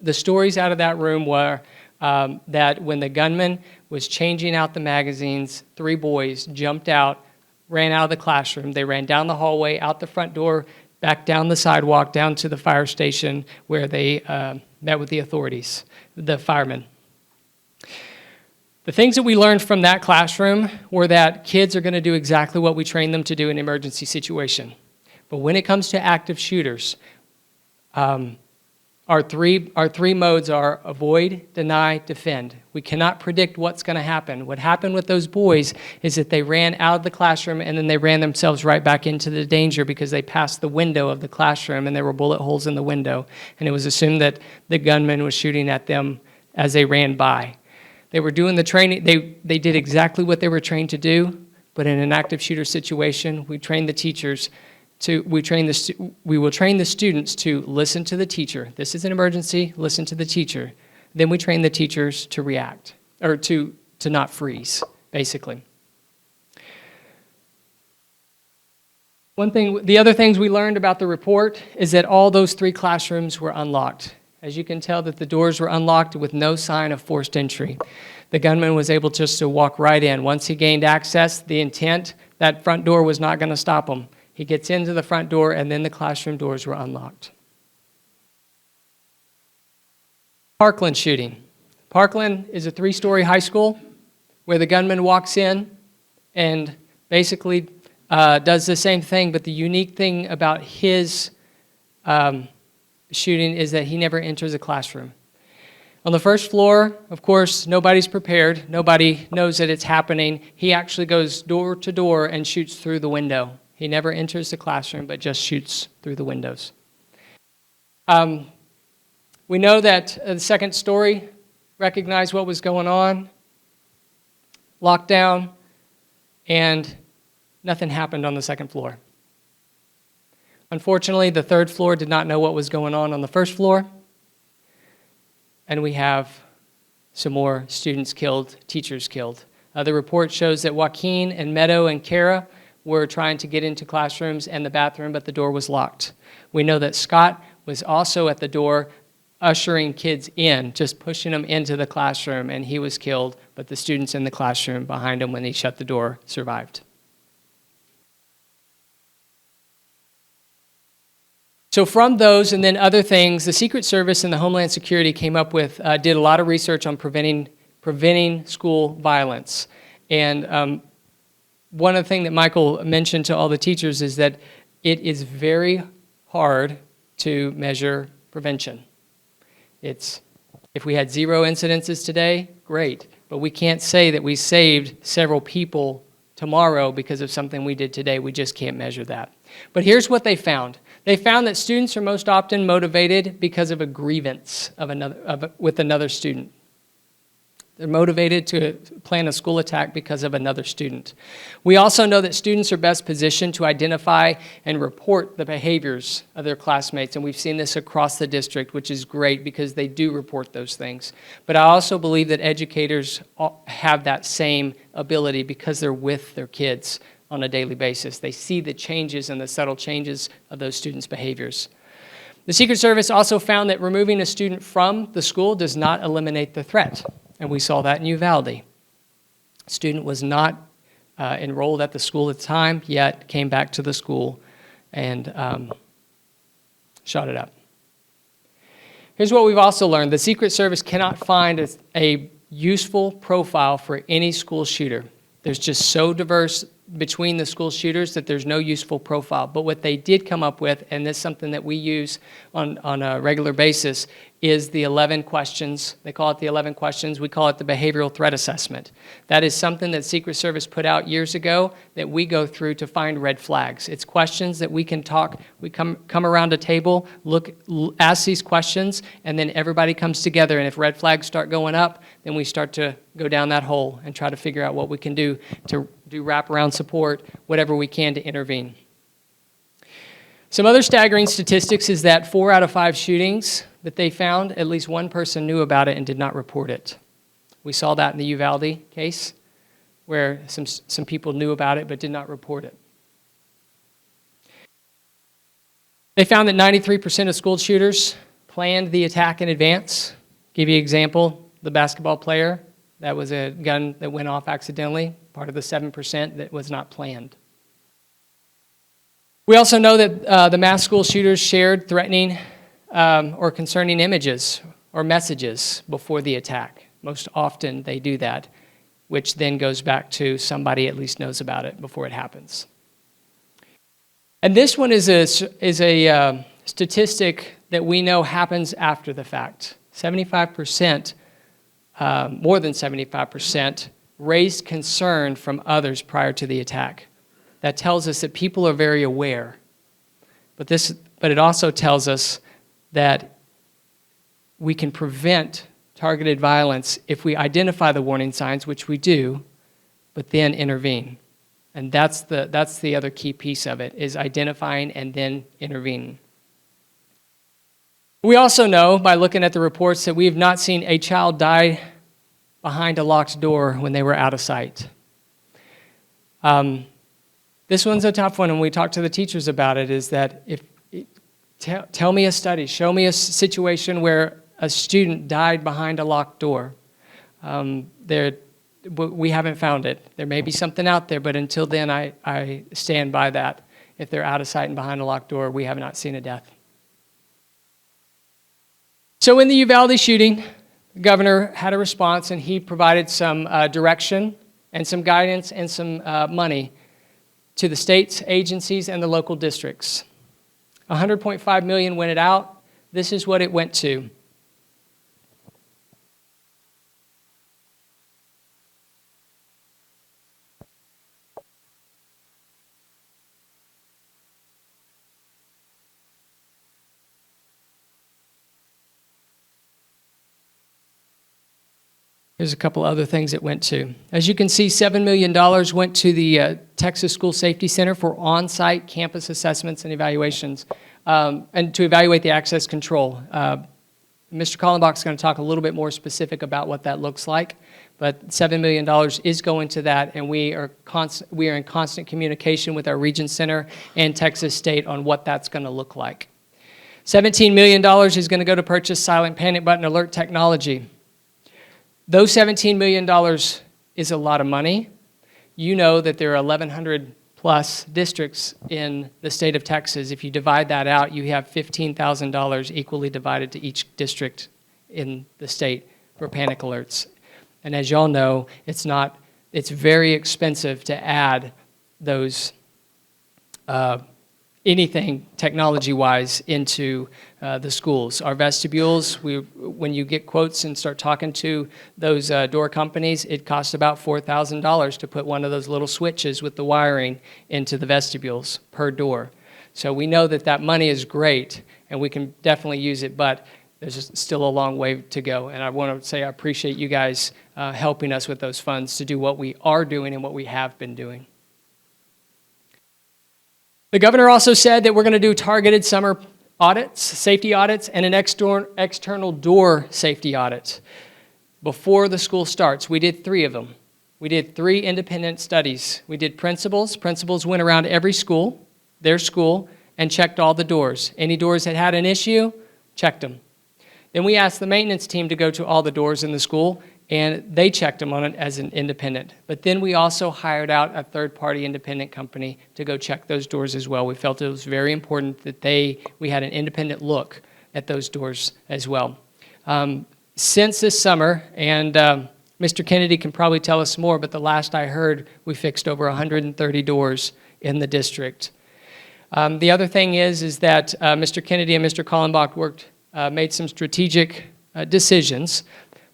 The stories out of that room were that when the gunman was changing out the magazines, 3 boys jumped out, ran out of the classroom. They ran down the hallway, out the front door, back down the sidewalk, down to the fire station where they met with the authorities, the firemen. The things that we learned from that classroom were that kids are going to do exactly what we train them to do in an emergency situation. But when it comes to active shooters, our three modes are avoid, deny, defend. We cannot predict what's going to happen. What happened with those boys is that they ran out of the classroom and then they ran themselves right back into the danger because they passed the window of the classroom and there were bullet holes in the window. And it was assumed that the gunman was shooting at them as they ran by. They were doing the training. They did exactly what they were trained to do, but in an active shooter situation, we train the teachers we will train the students to listen to the teacher. This is an emergency, listen to the teacher. Then we train the teachers to react, or to not freeze, basically. The other things we learned about the report is that all those 3 classrooms were unlocked. As you can tell, that the doors were unlocked with no sign of forced entry. The gunman was able just to walk right in. Once he gained access, the intent, that front door was not going to stop him. He gets into the front door, and then the classroom doors were unlocked. Parkland shooting. Parkland is a 3-story high school where the gunman walks in and basically does the same thing, but the unique thing about his shooting is that he never enters a classroom. On the first floor, of course, nobody's prepared. Nobody knows that it's happening. He actually goes door to door and shoots through the window. He never enters the classroom, but just shoots through the windows. We know that the second story recognized what was going on, lockdown, and nothing happened on the second floor. Unfortunately, the third floor did not know what was going on the first floor, and we have some more students killed, teachers killed. The report shows that Joaquin and Meadow and Kara were trying to get into classrooms and the bathroom, but the door was locked. We know that Scott was also at the door ushering kids in, just pushing them into the classroom, and he was killed, but the students in the classroom behind him when he shut the door survived. So from those and then other things, the Secret Service and the Homeland Security came up with, did a lot of research on preventing school violence. And one of the things that Michael mentioned to all the teachers is that it is very hard to measure prevention. If we had 0 incidences today, great, but we can't say that we saved several people tomorrow because of something we did today. We just can't measure that. But here's what they found. They found that students are most often motivated because of a grievance with another student. They're motivated to plan a school attack because of another student. We also know that students are best positioned to identify and report the behaviors of their classmates, and we've seen this across the district, which is great because they do report those things. But I also believe that educators have that same ability because they're with their kids on a daily basis. They see the changes and the subtle changes of those students' behaviors. The Secret Service also found that removing a student from the school does not eliminate the threat. And we saw that in Uvalde. Student was not enrolled at the school at the time, yet came back to the school and shot it up. Here's what we've also learned. The Secret Service cannot find a useful profile for any school shooter. There's just so diverse between the school shooters that there's no useful profile. But what they did come up with, and this is something that we use on a regular basis, is the 11 questions. They call it the 11 questions. We call it the behavioral threat assessment. That is something that Secret Service put out years ago that we go through to find red flags. It's questions that we can talk, we come around a table, ask these questions, and then everybody comes together, and if red flags start going up, then we start to go down that hole and try to figure out what we can do to do wraparound support, whatever we can to intervene. Some other staggering statistics is that 4 out of 5 shootings that they found, at least one person knew about it and did not report it. We saw that in the Uvalde case, where some people knew about it but did not report it. They found that 93% of school shooters planned the attack in advance. Give you an example, the basketball player, that was a gun that went off accidentally, part of the 7% that was not planned. We also know that the mass school shooters shared threatening or concerning images or messages before the attack. Most often they do that, which then goes back to somebody at least knows about it before it happens. And this one is a statistic that we know happens after the fact. 75%, more than 75%, raised concern from others prior to the attack. That tells us that people are very aware. But it also tells us that we can prevent targeted violence if we identify the warning signs, which we do, but then intervene. And that's the other key piece of it, is identifying and then intervening. We also know, by looking at the reports, that we have not seen a child die behind a locked door when they were out of sight. This one's a tough one, and we talk to the teachers about it, is that tell me a study, show me a situation where a student died behind a locked door. We haven't found it. There may be something out there, but until then, I stand by that. If they're out of sight and behind a locked door, we have not seen a death. So in the Uvalde shooting, the governor had a response, and he provided some direction and some guidance and some money to the states, agencies, and the local districts. $100.5 million went it out. This is what it went to. There's a couple other things it went to. As you can see, $7 million went to the Texas School Safety Center for on-site campus assessments and evaluations, and to evaluate the access control. Mr. Kallenbach is going to talk a little bit more specific about what that looks like, but $7 million is going to that, and we are in constant communication with our Region Center and Texas State on what that's going to look like. $17 million is going to go to purchase silent panic button alert technology. Though $17 million is a lot of money, you know that there are 1,100 plus districts in the state of Texas. If you divide that out, you have $15,000 equally divided to each district in the state for panic alerts. And as y'all know, it's very expensive to add those anything technology-wise into the schools. Our vestibules, when you get quotes and start talking to those door companies, it costs about $4,000 to put one of those little switches with the wiring into the vestibules per door. So we know that that money is great, and we can definitely use it, but there's just still a long way to go. And I want to say I appreciate you guys helping us with those funds to do what we are doing and what we have been doing. The governor also said that we're going to do targeted summer audits, safety audits, and an external door safety audit before the school starts. We did 3 of them. We did 3 independent studies. We did principals. Principals went around every school, their school, and checked all the doors. Any doors that had an issue, checked them. Then we asked the maintenance team to go to all the doors in the school, and they checked them on it as an independent. But then we also hired out a third-party independent company to go check those doors as well. We felt it was very important that we had an independent look at those doors as well. Since this summer, and Mr. Kennedy can probably tell us more, but the last I heard, we fixed over 130 doors in the district. The other thing is that Mr. Kennedy and Mr. Kallenbach made some strategic decisions.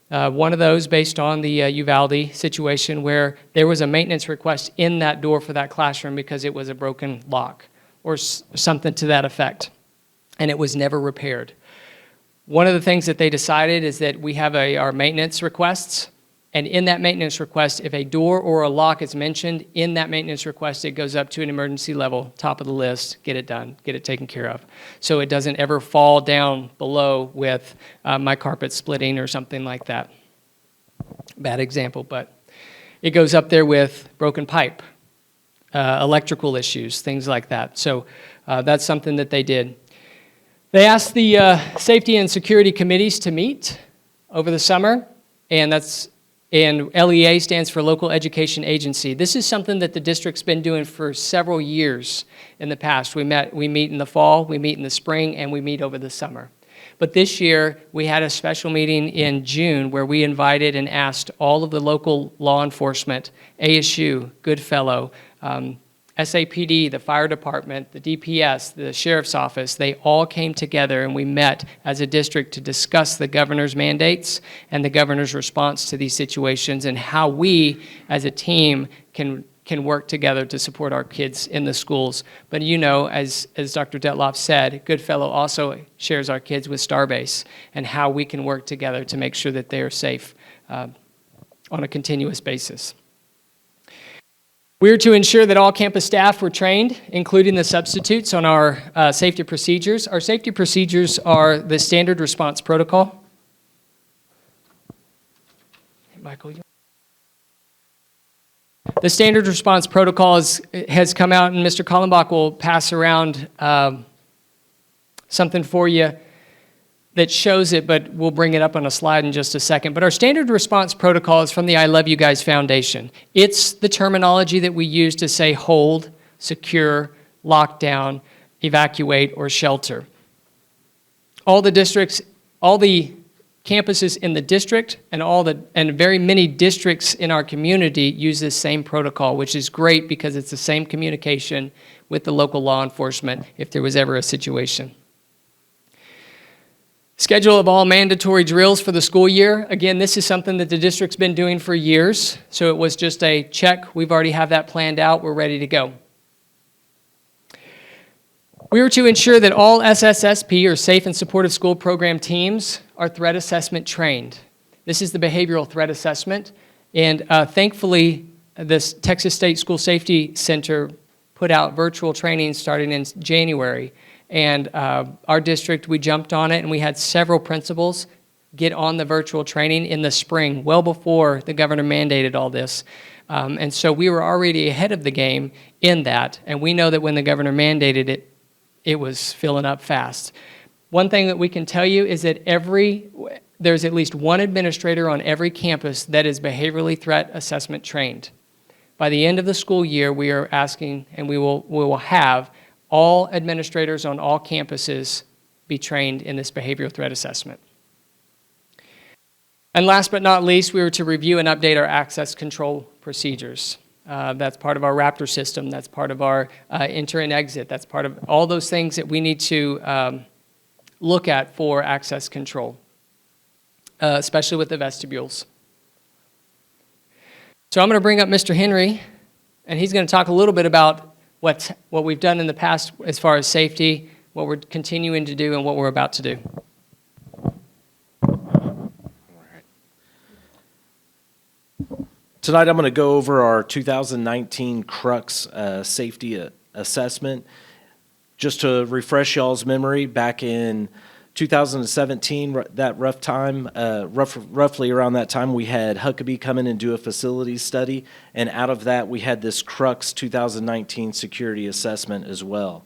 One of those based on the Uvalde situation where there was a maintenance request in that door for that classroom because it was a broken lock or something to that effect, and it was never repaired. One of the things that they decided is that we have our maintenance requests, and in that maintenance request, if a door or a lock is mentioned in that maintenance request, it goes up to an emergency level, top of the list, get it done, get it taken care of. So it doesn't ever fall down below with my carpet splitting or something like that. Bad example, but it goes up there with broken pipe, electrical issues, things like that. So that's something that they did. They asked the safety and security committees to meet over the summer, and LEA stands for Local Education Agency. This is something that the district's been doing for several years in the past. We meet in the fall, we meet in the spring, and we meet over the summer. But this year, we had a special meeting in June where we invited and asked all of the local law enforcement, ASU, Goodfellow, SAPD, the fire department, the DPS, the sheriff's office, they all came together and we met as a district to discuss the governor's mandates and the governor's response to these situations and how we as a team can work together to support our kids in the schools. But you know, as Dr. Detloff said, Goodfellow also shares our kids with Starbase and how we can work together to make sure that they are safe on a continuous basis. We are to ensure that all campus staff were trained, including the substitutes, on our safety procedures. Our safety procedures are the standard response protocol. Hey, Michael, the standard response protocol has come out, and Mr. Kallenbach will pass around something for you that shows it, but we'll bring it up on a slide in just a second. But our standard response protocol is from the I Love You Guys Foundation. It's the terminology that we use to say hold, secure, lock down, evacuate, or shelter. All the districts, all the campuses in the district and very many districts in our community use this same protocol, which is great because it's the same communication with the local law enforcement if there was ever a situation. Schedule of all mandatory drills for the school year. Again, this is something that the district's been doing for years, so it was just a check. We've already have that planned out. We're ready to go. We are to ensure that all SSSP, or Safe and Supportive School Program teams, are threat assessment trained. This is the behavioral threat assessment, and thankfully, this Texas State School Safety Center put out virtual training starting in January. And our district, we jumped on it, and we had several principals get on the virtual training in the spring, well before the governor mandated all this. And so we were already ahead of the game in that, and we know that when the governor mandated it, it was filling up fast. One thing that we can tell you is that there's at least one administrator on every campus that is behaviorally threat assessment trained. By the end of the school year, we are asking, and we will have all administrators on all campuses be trained in this behavioral threat assessment. And last but not least, we were to review and update our access control procedures. That's part of our Raptor system. That's part of our enter and exit. That's part of all those things that we need to look at for access control, especially with the vestibules. So I'm going to bring up Mr. Henry, and he's going to talk a little bit about what we've done in the past as far as safety, what we're continuing to do, and what we're about to do. Tonight I'm going to go over our 2019 Crux safety assessment. Just to refresh y'all's memory, back in 2017, that roughly around that time, we had Huckabee come in and do a facilities study, and out of that we had this Crux 2019 security assessment as well.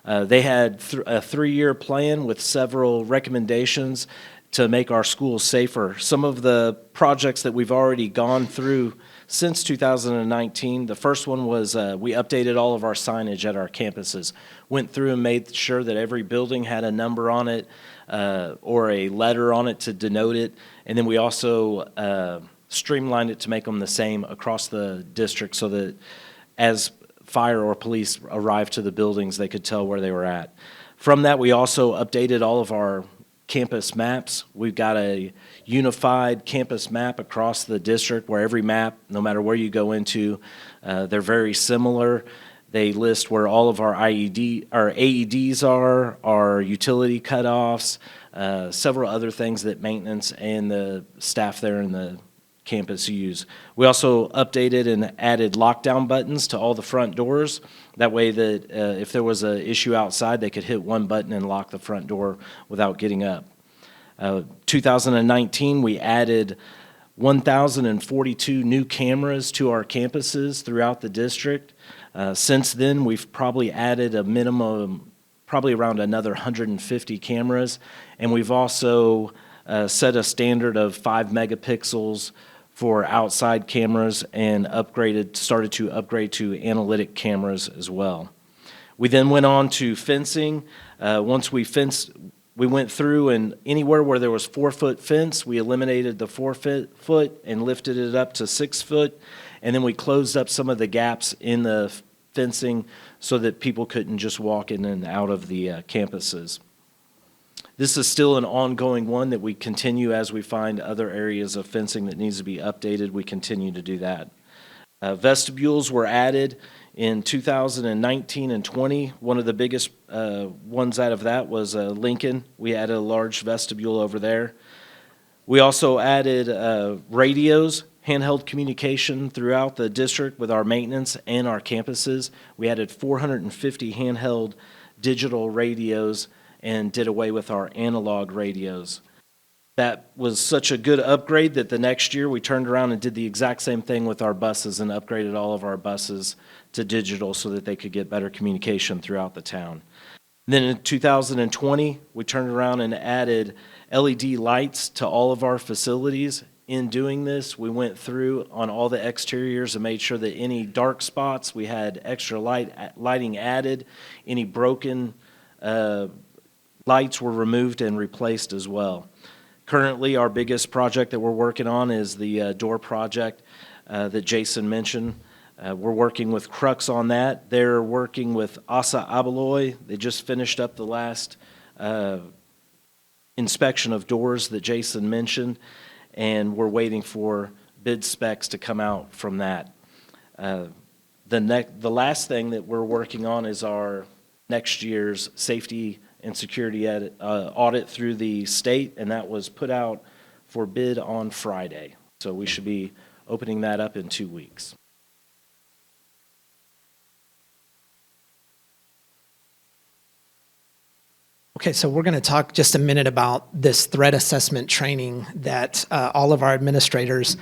They had a 3-year plan with several recommendations to make our schools safer. Some of the projects that we've already gone through since 2019, the first one was we updated all of our signage at our campuses. Went through and made sure that every building had a number on it or a letter on it to denote it. And then we also streamlined it to make them the same across the district so that as fire or police arrived to the buildings, they could tell where they were at. From that, we also updated all of our campus maps. We've got a unified campus map across the district where every map, no matter where you go into, they're very similar. They list where all of our AEDs are, our utility cutoffs, several other things that maintenance and the staff there in the campus use. We also updated and added lockdown buttons to all the front doors. That way that if there was an issue outside, they could hit one button and lock the front door without getting up. 2019, we added 1,042 new cameras to our campuses throughout the district. Since then, we've probably added a minimum, probably around another 150 cameras. And we've also set a standard of 5 megapixels for outside cameras and started to upgrade to analytic cameras as well. We then went on to fencing. Once we went through and anywhere where there was 4-foot fence, we eliminated the 4-foot and lifted it up to 6 foot. And then we closed up some of the gaps in the fencing so that people couldn't just walk in and out of the campuses. This is still an ongoing one that we continue as we find other areas of fencing that needs to be updated. We continue to do that. Vestibules were added in 2019 and 20. One of the biggest ones out of that was Lincoln. We added a large vestibule over there. We also added radios, handheld communication throughout the district with our maintenance and our campuses. We added 450 handheld digital radios and did away with our analog radios. That was such a good upgrade that the next year we turned around and did the exact same thing with our buses and upgraded all of our buses to digital so that they could get better communication throughout the town. Then in 2020, we turned around and added LED lights to all of our facilities. In doing this, we went through on all the exteriors and made sure that any dark spots, we had extra lighting added. Any broken lights were removed and replaced as well. Currently, our biggest project that we're working on is the door project that Jason mentioned. We're working with Crux on that. They're working with Asa Abaloy. They just finished up the last inspection of doors that Jason mentioned, and we're waiting for bid specs to come out from that. The last thing that we're working on is our next year's safety and security audit through the state, and that was put out for bid on Friday. So we should be opening that up in 2 weeks. Okay, so we're going to talk just a minute about this threat assessment training that all of our administrators,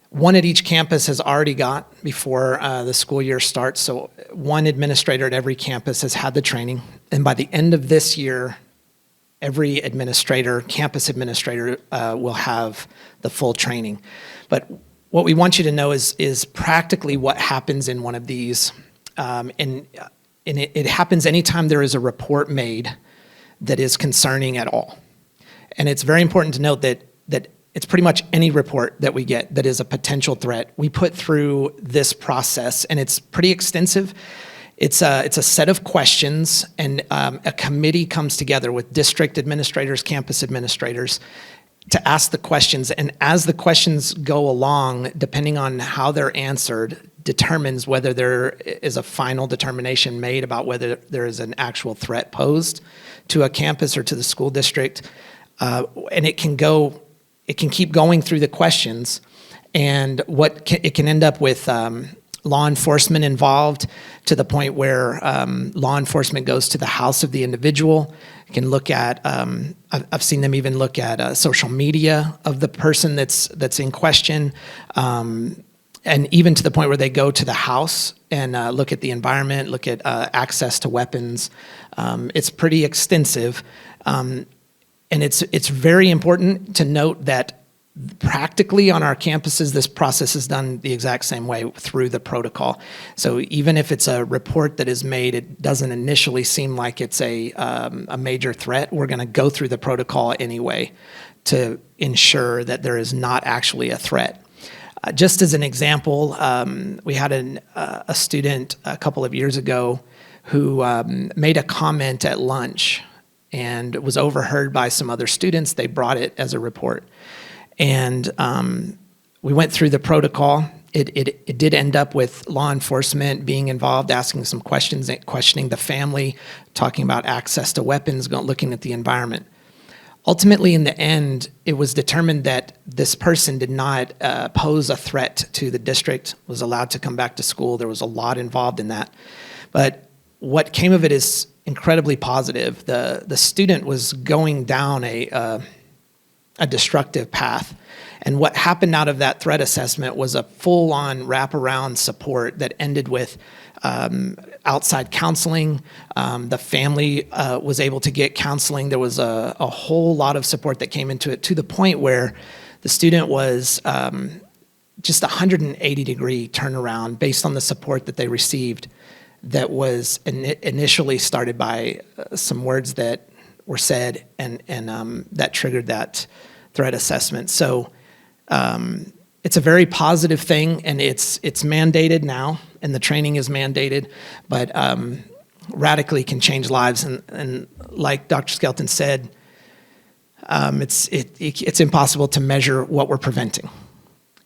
one at each campus, has already got before the school year starts. So one administrator at every campus has had the training. And by the end of this year, every administrator, campus administrator, will have the full training. But what we want you to know is practically what happens in one of these. And it happens anytime there is a report made that is concerning at all. And it's very important to note that it's pretty much any report that we get that is a potential threat. We put through this process, and it's pretty extensive. It's a set of questions, and a committee comes together with district administrators, campus administrators, to ask the questions. And as the questions go along, depending on how they're answered, determines whether there is a final determination made about whether there is an actual threat posed to a campus or to the school district. And it can keep going through the questions, and it can end up with law enforcement involved, to the point where law enforcement goes to the house of the individual. You can look at, I've seen them even look at social media of the person that's in question, and even to the point where they go to the house and look at the environment, look at access to weapons. It's pretty extensive, and it's very important to note that practically on our campuses, this process is done the exact same way through the protocol. So even if it's a report that is made, it doesn't initially seem like it's a major threat. We're going to go through the protocol anyway to ensure that there is not actually a threat. Just as an example, we had a student a couple of years ago who made a comment at lunch and was overheard by some other students. They brought it as a report. And we went through the protocol. It did end up with law enforcement being involved, asking some questions, questioning the family, talking about access to weapons, looking at the environment. Ultimately, in the end, it was determined that this person did not pose a threat to the district, was allowed to come back to school. There was a lot involved in that. But what came of it is incredibly positive. The student was going down a destructive path. And what happened out of that threat assessment was a full-on wraparound support that ended with outside counseling. The family was able to get counseling. There was a whole lot of support that came into it, to the point where the student was just a 180-degree turnaround based on the support that they received, that was initially started by some words that were said, and that triggered that threat assessment. So it's a very positive thing, and it's mandated now, and the training is mandated, but radically can change lives. And like Dr. Skelton said, it's impossible to measure what we're preventing,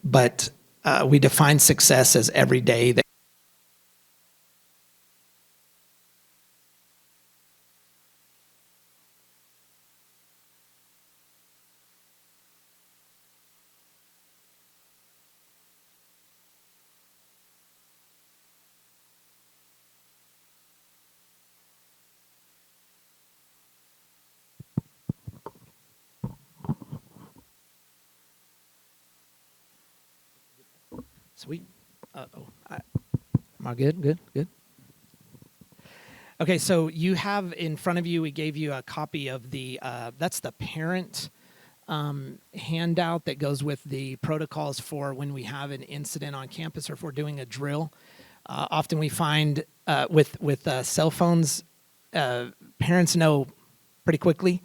but we define success as every day that Sweet. Am I good? Good. Okay, so you have in front of you, we gave you a copy of that's the parent handout that goes with the protocols for when we have an incident on campus or if we're doing a drill. Often we find with cell phones, parents know pretty quickly,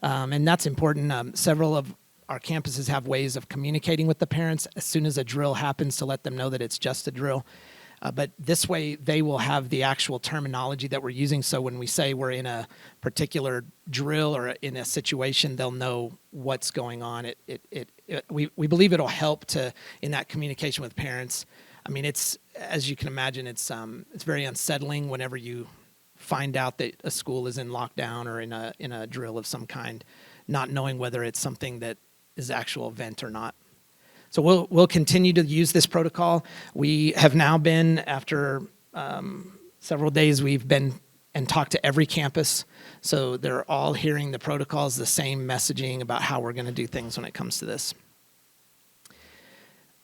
and that's important. Several of our campuses have ways of communicating with the parents as soon as a drill happens to let them know that it's just a drill. But this way, they will have the actual terminology that we're using. So when we say we're in a particular drill or in a situation, they'll know what's going on. We believe it'll help in that communication with parents. I mean, it's, as you can imagine, it's very unsettling whenever you find out that a school is in lockdown or in a drill of some kind, not knowing whether it's something that is actual event or not. So we'll continue to use this protocol. We have now been, after several days, we've been and talked to every campus. So they're all hearing the protocols, the same messaging about how we're going to do things when it comes to this.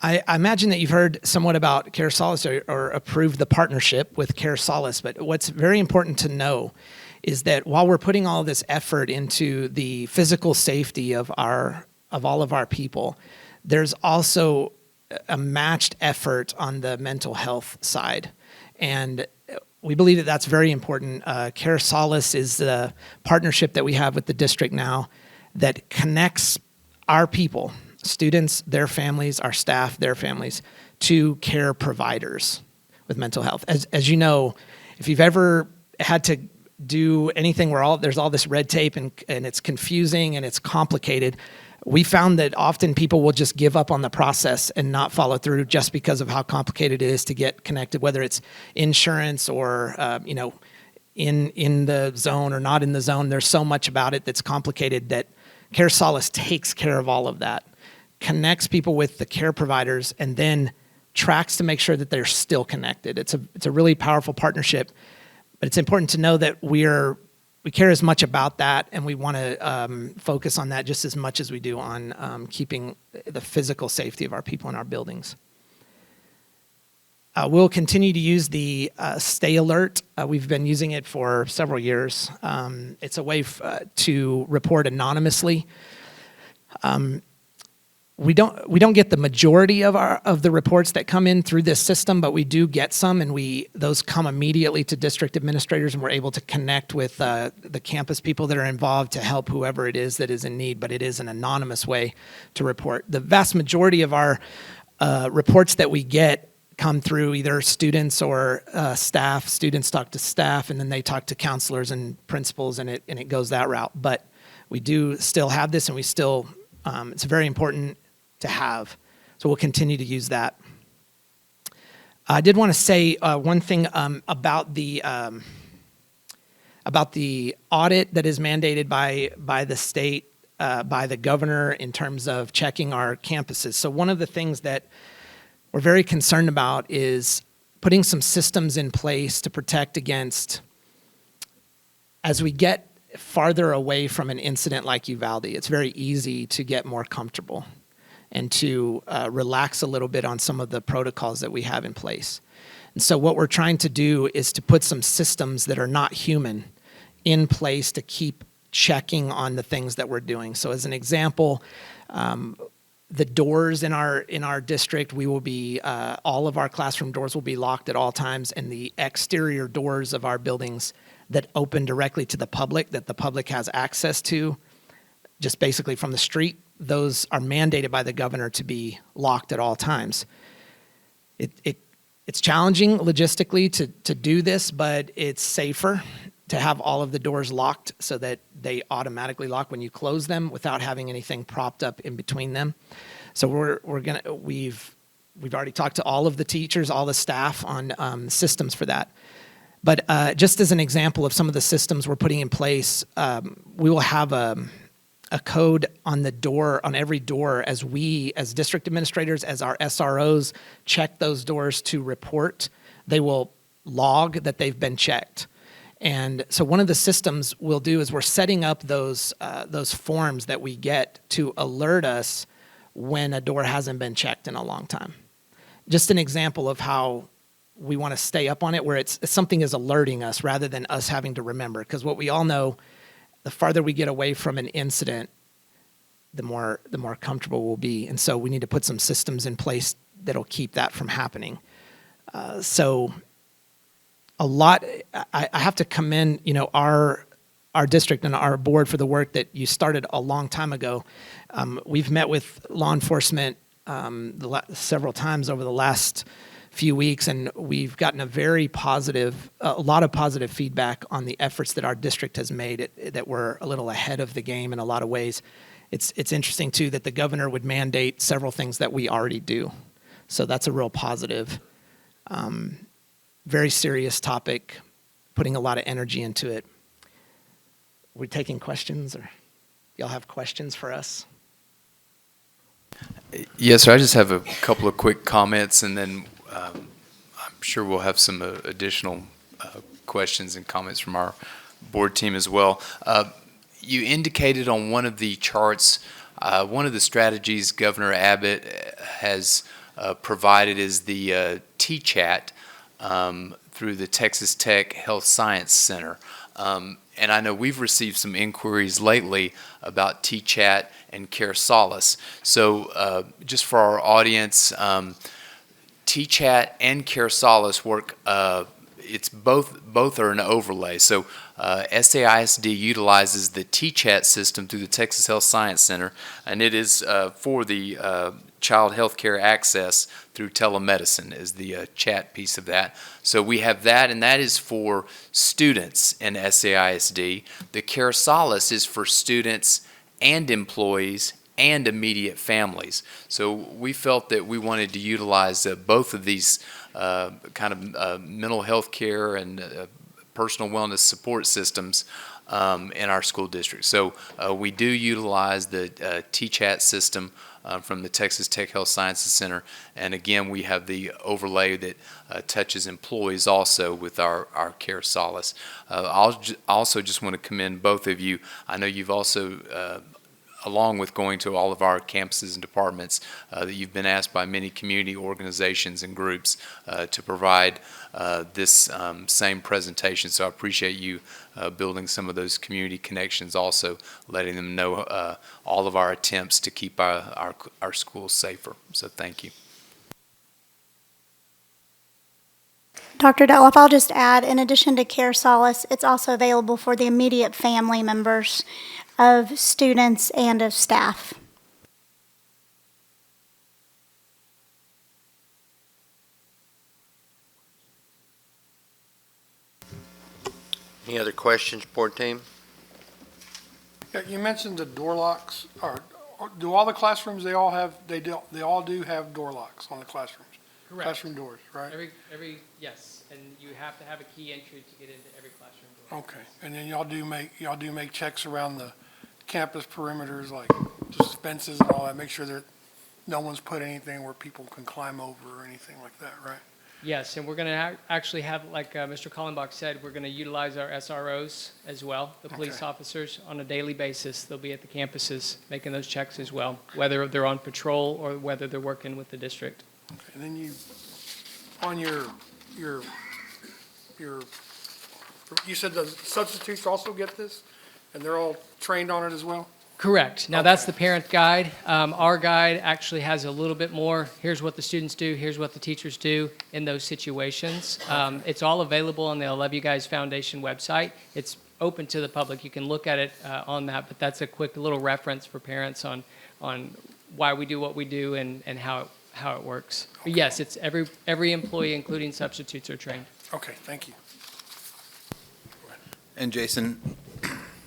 I imagine that you've heard somewhat about Care Solace or approved the partnership with Care Solace, but what's very important to know is that while we're putting all this effort into the physical safety of all of our people, there's also a matched effort on the mental health side. And we believe that that's very important. Care Solace is the partnership that we have with the district now that connects our people, students, their families, our staff, their families, to care providers with mental health. As you know, if you've ever had to do anything where there's all this red tape and it's confusing and it's complicated, we found that often people will just give up on the process and not follow through just because of how complicated it is to get connected, whether it's insurance or in the zone or not in the zone. There's so much about it that's complicated that Care Solace takes care of all of that, connects people with the care providers, and then tracks to make sure that they're still connected. It's a really powerful partnership, but it's important to know that we care as much about that, and we want to focus on that just as much as we do on keeping the physical safety of our people in our buildings. We'll continue to use the Stay Alert. We've been using it for several years. It's a way to report anonymously. We don't get the majority of the reports that come in through this system, but we do get some, and those come immediately to district administrators, and we're able to connect with the campus people that are involved to help whoever it is that is in need. But it is an anonymous way to report. The vast majority of our reports that we get come through either students or staff. Students talk to staff, and then they talk to counselors and principals, and it goes that route. But we do still have this, and we still it's very important to have. So we'll continue to use that. I did want to say one thing about the audit that is mandated by the state, by the governor in terms of checking our campuses. So one of the things that we're very concerned about is putting some systems in place to protect against, as we get farther away from an incident like Uvalde, it's very easy to get more comfortable and to relax a little bit on some of the protocols that we have in place. And so what we're trying to do is to put some systems that are not human in place to keep checking on the things that we're doing. So as an example, the doors in our district, we will be, all of our classroom doors will be locked at all times, and the exterior doors of our buildings that open directly to the public, that the public has access to, just basically from the street, those are mandated by the governor to be locked at all times. It's challenging logistically to do this, but it's safer to have all of the doors locked so that they automatically lock when you close them without having anything propped up in between them. So we've already talked to all of the teachers, all the staff on systems for that. But just as an example of some of the systems we're putting in place, we will have a code on the door, on every door, as we, as district administrators, as our SROs check those doors to report, they will log that they've been checked. And so one of the systems we'll do is we're setting up those forms that we get to alert us when a door hasn't been checked in a long time. Just an example of how we want to stay up on it, where it's something is alerting us rather than us having to remember. Because what we all know, the farther we get away from an incident, the more comfortable we'll be. And so we need to put some systems in place that'll keep that from happening. So a lot, I have to commend, our district and our board for the work that you started a long time ago. We've met with law enforcement several times over the last few weeks, and we've gotten a lot of positive feedback on the efforts that our district has made, that we're a little ahead of the game in a lot of ways. It's interesting, too, that the governor would mandate several things that we already do. So that's a real positive. Very serious topic, putting a lot of energy into it. We're taking questions, or y'all have questions for us? Yes, sir. I just have a couple of quick comments, and then I'm sure we'll have some additional questions and comments from our board team as well. You indicated on one of the charts, one of the strategies Governor Abbott has provided is the T-Chat through the Texas Tech Health Science Center. And I know we've received some inquiries lately about T-Chat and Care Solace. So just for our audience, T-Chat and Care Solace work it's both are an overlay. So SAISD utilizes the TCHAT system through the Texas Health Science Center, and it is for the child health care access through telemedicine is the chat piece of that. So we have that, and that is for students in SAISD. The Care Solace is for students and employees and immediate families. So we felt that we wanted to utilize both of these mental health care and personal wellness support systems in our school district. So we do utilize the TCHAT system from the Texas Tech Health Sciences Center. And again, we have the overlay that touches employees also with our Care Solace. I also just want to commend both of you. I know you've also along with going to all of our campuses and departments, that you've been asked by many community organizations and groups to provide this same presentation. So I appreciate you building some of those community connections, also letting them know all of our attempts to keep our schools safer. So thank you. Dr. Detloff, I'll just add, in addition to Care Solace, it's also available for the immediate family members of students and of staff. Any other questions, board team? Yeah, you mentioned the door locks. Do all the classrooms, they all do have door locks on the classrooms? Correct. Classroom doors, right? Yes, and you have to have a key entry to get into every classroom door. Okay, and then y'all do make checks around the campus perimeters, like just fences and all that, make sure that no one's put anything where people can climb over or anything like that, right? Yes, and we're going to actually have, like Mr. Kallenbach said, we're going to utilize our SROs as well, the police officers, on a daily basis. They'll be at the campuses making those checks as well, whether they're on patrol or whether they're working with the district. Okay, and then you, on your, you said the substitutes also get this, and they're all trained on it as well? Correct. Now, that's the parent guide. Our guide actually has a little bit more, here's what the students do, here's what the teachers do in those situations. It's all available on the I Love You Guys Foundation website. It's open to the public. You can look at it on that, but that's a quick little reference for parents on why we do what we do and how it works. But yes, it's every employee, including substitutes, are trained. Okay, thank you. And Jason,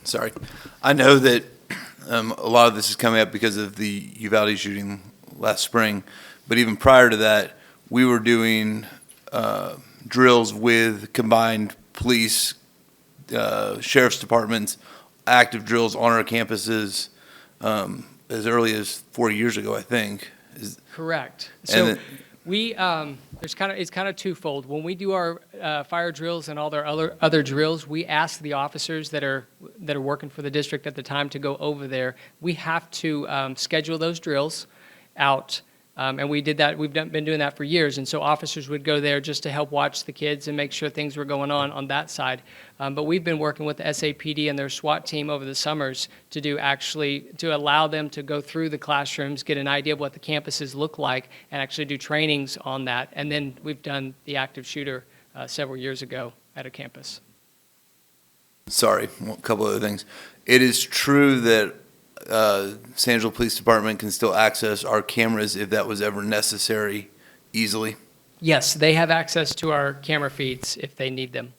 sorry, I know that a lot of this is coming up because of the Uvalde shooting last spring, but even prior to that, we were doing drills with combined police, sheriff's departments, active drills on our campuses as early as 4 years ago, I think. Correct. So it's kind of twofold. When we do our fire drills and all their other drills, we ask the officers that are working for the district at the time to go over there. We have to schedule those drills out, and we did that. We've been doing that for years, and so officers would go there just to help watch the kids and make sure things were going on that side. But we've been working with the SAPD and their SWAT team over the summers to allow them to go through the classrooms, get an idea of what the campuses look like, and actually do trainings on that. And then we've done the active shooter several years ago at a campus. Sorry, a couple other things. It is true that San Angelo Police Department can still access our cameras if that was ever necessary easily? Yes, they have access to our camera feeds if they need them.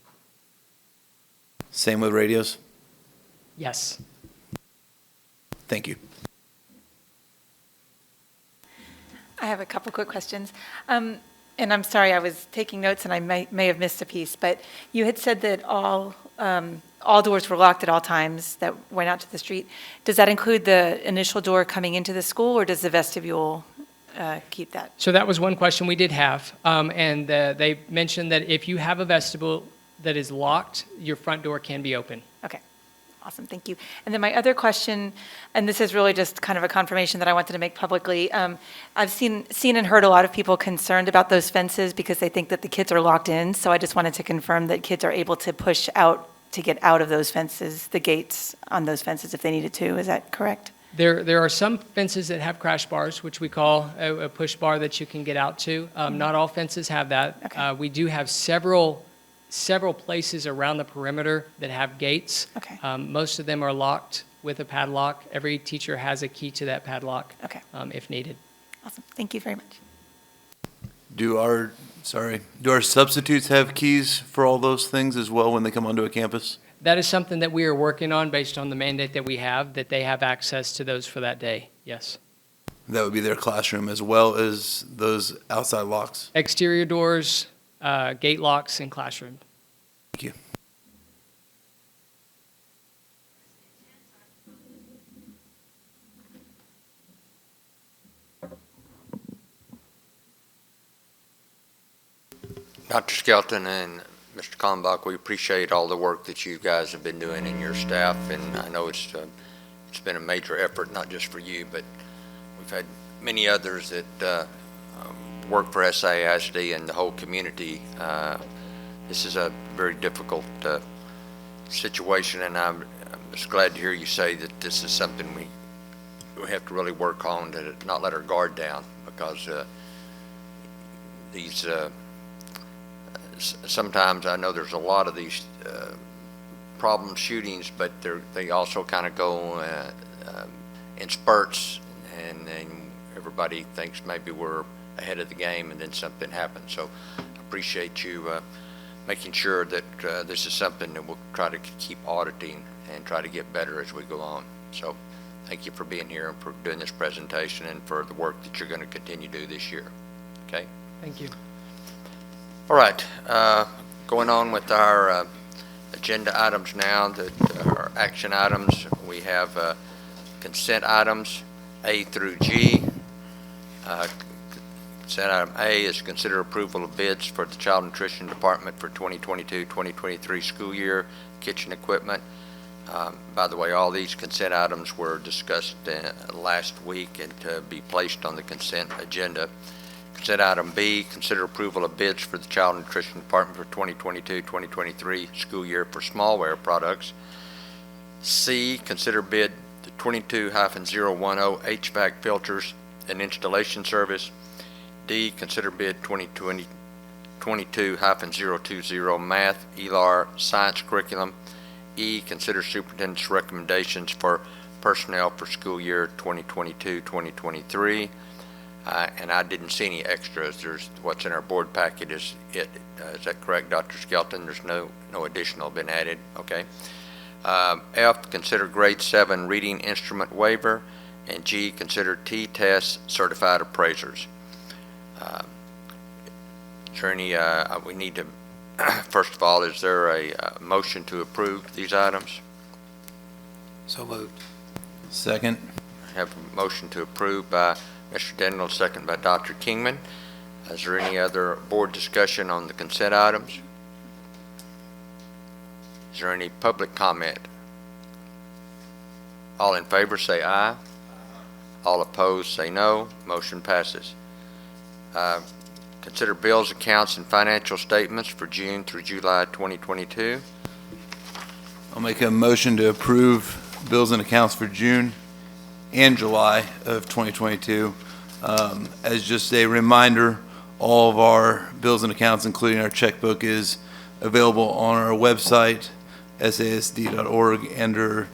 Same with radios? Yes. Thank you. I have a couple quick questions. And I'm sorry, I was taking notes and I may have missed a piece, but you had said that all doors were locked at all times that went out to the street. Does that include the initial door coming into the school, or does the vestibule keep that? So that was one question we did have. And they mentioned that if you have a vestibule that is locked, your front door can be open. Okay. Awesome, thank you. And then my other question, and this is really just kind of a confirmation that I wanted to make publicly. I've seen and heard a lot of people concerned about those fences because they think that the kids are locked in. So I just wanted to confirm that kids are able to push out to get out of those fences, the gates on those fences if they needed to. Is that correct? There are some fences that have crash bars, which we call a push bar that you can get out to. Not all fences have that. Okay. We do have several several places around the perimeter that have gates. Okay. Most of them are locked with a padlock. Every teacher has a key to that padlock. Okay. If needed. Awesome. Thank you very much. Do our substitutes have keys for all those things as well when they come onto a campus? That is something that we are working on based on the mandate that we have, that they have access to those for that day. Yes. That would be their classroom as well as those outside locks. Exterior doors, gate locks, and classroom. Thank you. Dr. Skelton and Mr. Kalmbach, we appreciate all the work that you guys have been doing and your staff, and I know it's been a major effort, not just for you, but we've had many others that work for SAISD and the whole community. This is a very difficult situation, and I'm just glad to hear you say that this is something we have to really work on to not let our guard down, because these sometimes I know there's a lot of these problem shootings, but they also kind of go in spurts, and everybody thinks maybe we're ahead of the game, and then something happens. So I appreciate you making sure that this is something that we'll try to keep auditing and try to get better as we go on. So thank you for being here and for doing this presentation and for the work that you're going to continue to do this year. Okay? Thank you. All right, going on with our agenda items now, our action items. We have consent items A through G. Consent item A is consider approval of bids for the Child Nutrition Department for 2022-2023 school year kitchen equipment. By the way, all these consent items were discussed last week and to be placed on the consent agenda. Consent item B, consider approval of bids for the Child Nutrition Department for 2022-2023 school year for smallware products. C, consider bid the 22-010 HVAC filters and installation service. D, consider bid 2022-020 math ELAR science curriculum. E, consider superintendent's recommendations for personnel for school year 2022-2023. And I didn't see any extras. There's what's in our board packet is it. Is that correct, Dr. Skelton? There's no additional been added. Okay. F, consider grade 7 reading instrument waiver. And G, consider T-test certified appraisers. Is there any, we need to, first of all, is there a motion to approve these items? So moved. Second. I have a motion to approve by Mr. Daniel, second by Dr. Kingman. Is there any other board discussion on the consent items? Is there any public comment? All in favor say aye. All opposed say no. Motion passes. Consider bills, accounts, and financial statements for June through July 2022. I'll make a motion to approve bills and accounts for June and July of 2022. As just a reminder, all of our bills and accounts, including our checkbook, is available on our website, sasd.org, under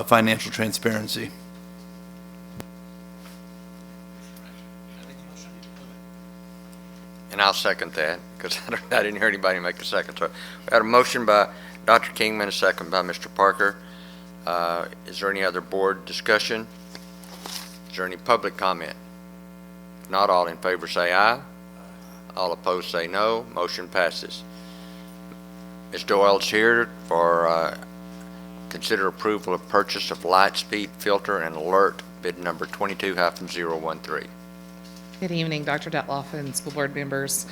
financial transparency. And I'll second that, because I didn't hear anybody make a second. So we had a motion by Dr. Kingman, a second by Mr. Parker. Is there any other board discussion? Is there any public comment? If not, all in favor say aye. All opposed say no. Motion passes. Ms. Doyle's here for consider approval of purchase of light speed filter and alert bid number 22-013. Good evening, Dr. Detloff and school board members.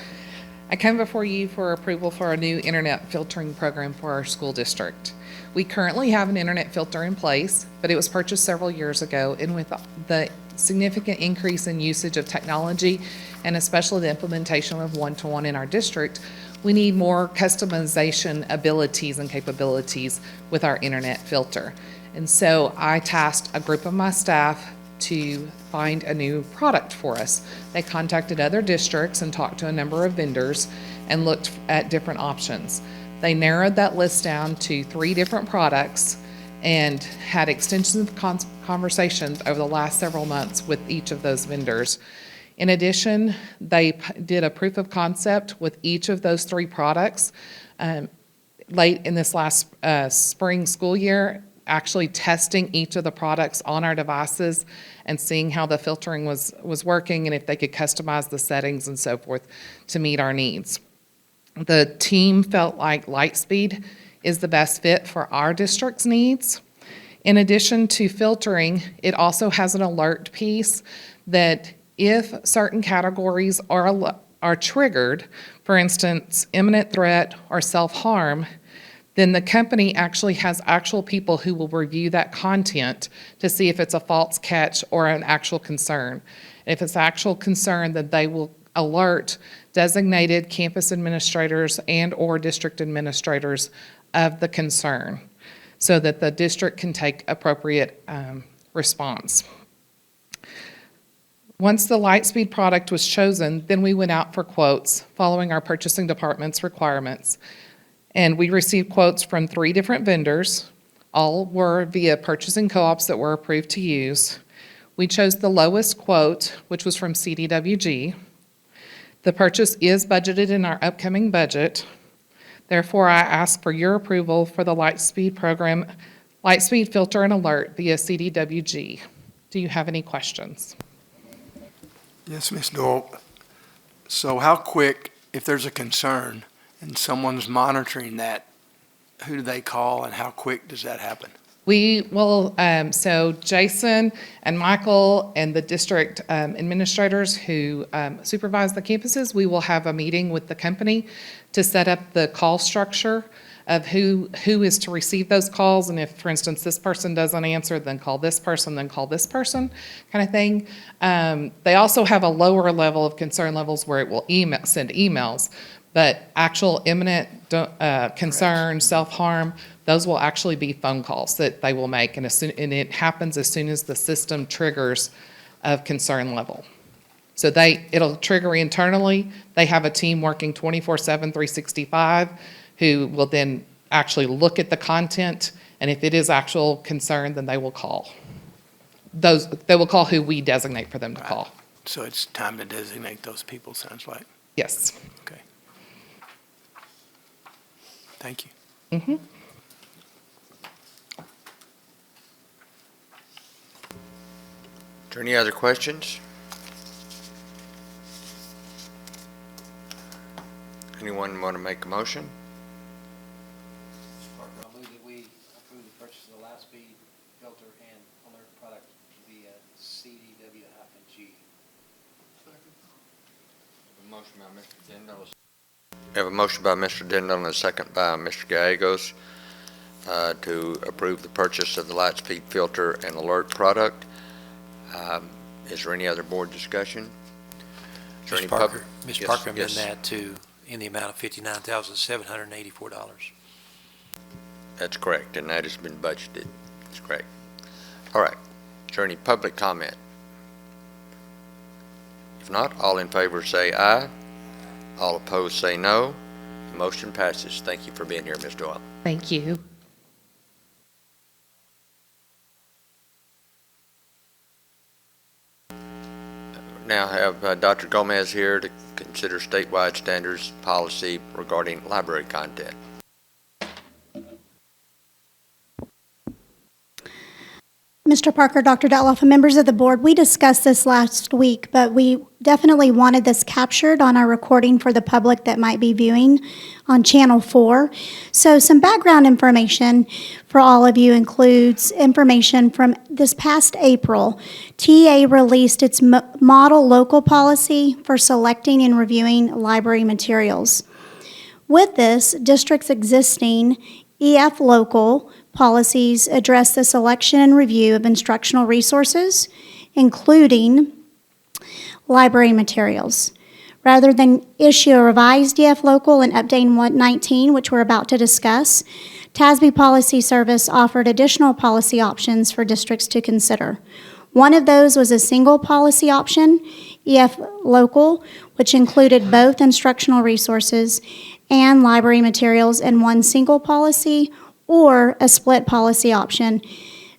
I come before you for approval for a new internet filtering program for our school district. We currently have an internet filter in place, but it was purchased several years ago, and with the significant increase in usage of technology, and especially the implementation of one-to-one in our district, we need more customization abilities and capabilities with our internet filter. And so I tasked a group of my staff to find a new product for us. They contacted other districts and talked to a number of vendors and looked at different options. They narrowed that list down to 3 different products and had extensive conversations over the last several months with each of those vendors. In addition, they did a proof of concept with each of those 3 products late in this last spring school year, actually testing each of the products on our devices and seeing how the filtering was working and if they could customize the settings and so forth to meet our needs. The team felt like Lightspeed is the best fit for our district's needs. In addition to filtering, it also has an alert piece that if certain categories are triggered, for instance, imminent threat or self-harm, then the company actually has actual people who will review that content to see if it's a false catch or an actual concern. If it's actual concern, then they will alert designated campus administrators and or district administrators of the concern so that the district can take appropriate response. Once the Lightspeed product was chosen, then we went out for quotes following our purchasing department's requirements. And we received quotes from 3 different vendors. All were via purchasing co-ops that were approved to use. We chose the lowest quote, which was from CDWG. The purchase is budgeted in our upcoming budget. Therefore, I ask for your approval for the Lightspeed program, Lightspeed Filter and Alert via CDWG. Do you have any questions? Yes, Ms. Doyle. So how quick, if there's a concern and someone's monitoring that, who do they call and how quick does that happen? We will, so Jason and Michael and the district administrators who supervise the campuses, we will have a meeting with the company to set up the call structure of who is to receive those calls. And if, for instance, this person doesn't answer, then call this person, then call this person, kind of thing. They also have a lower level of concern levels where it will send emails. But actual imminent concern, self-harm, those will actually be phone calls that they will make, and it happens as soon as the system triggers of concern level. So it'll trigger internally. They have a team working 24/7, 365, who will then actually look at the content, and if it is actual concern, then they will call. They will call who we designate for them to call. So it's time to designate those people, sounds like. Yes. Okay. Thank you. Mm-hmm. Are there any other questions? Anyone want to make a motion? I move that we approve the purchase of the Lightspeed filter and alert product via CDW-G. Motion by Mr. Dindal. We have a motion by Mr. Dindal and a second by Mr. Gallegos to approve the purchase of the Lightspeed filter and alert product. Is there any other board discussion? Mr. Parker, Mr. Parker, amend that to in the amount of $59,784. That's correct, and that has been budgeted. That's correct. All right. Is there any public comment? If not, all in favor say aye. All opposed say no. The motion passes. Thank you for being here, Ms. Doyle. Thank you. Now have Dr. Gomez here to consider statewide standards policy regarding library content. Mr. Parker, Dr. Detloff, and members of the board, we discussed this last week, but we definitely wanted this captured on our recording for the public that might be viewing on Channel 4. So some background information for all of you includes information from this past April. TA released its model local policy for selecting and reviewing library materials. With this, districts' existing EF local policies address the selection and review of instructional resources, including library materials. Rather than issue a revised EF local and update 119, which we're about to discuss, TASB Policy Service offered additional policy options for districts to consider. One of those was a single policy option EF Local, which included both instructional resources and library materials in one single policy, or a split policy option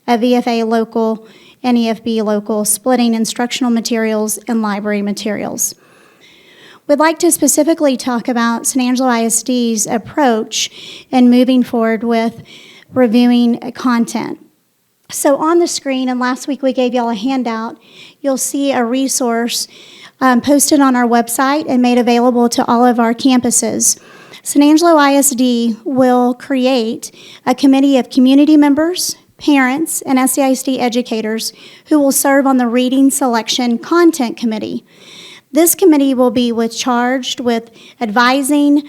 of EFA Local and EFB Local, splitting instructional materials and library materials. We'd like to specifically talk about San Angelo ISD's approach in moving forward with reviewing content. So on the screen, and last week we gave y'all a handout, you'll see a resource posted on our website and made available to all of our campuses. San Angelo ISD will create a committee of community members, parents, and SAISD educators who will serve on the Reading Selection Content Committee. This committee will be charged with advising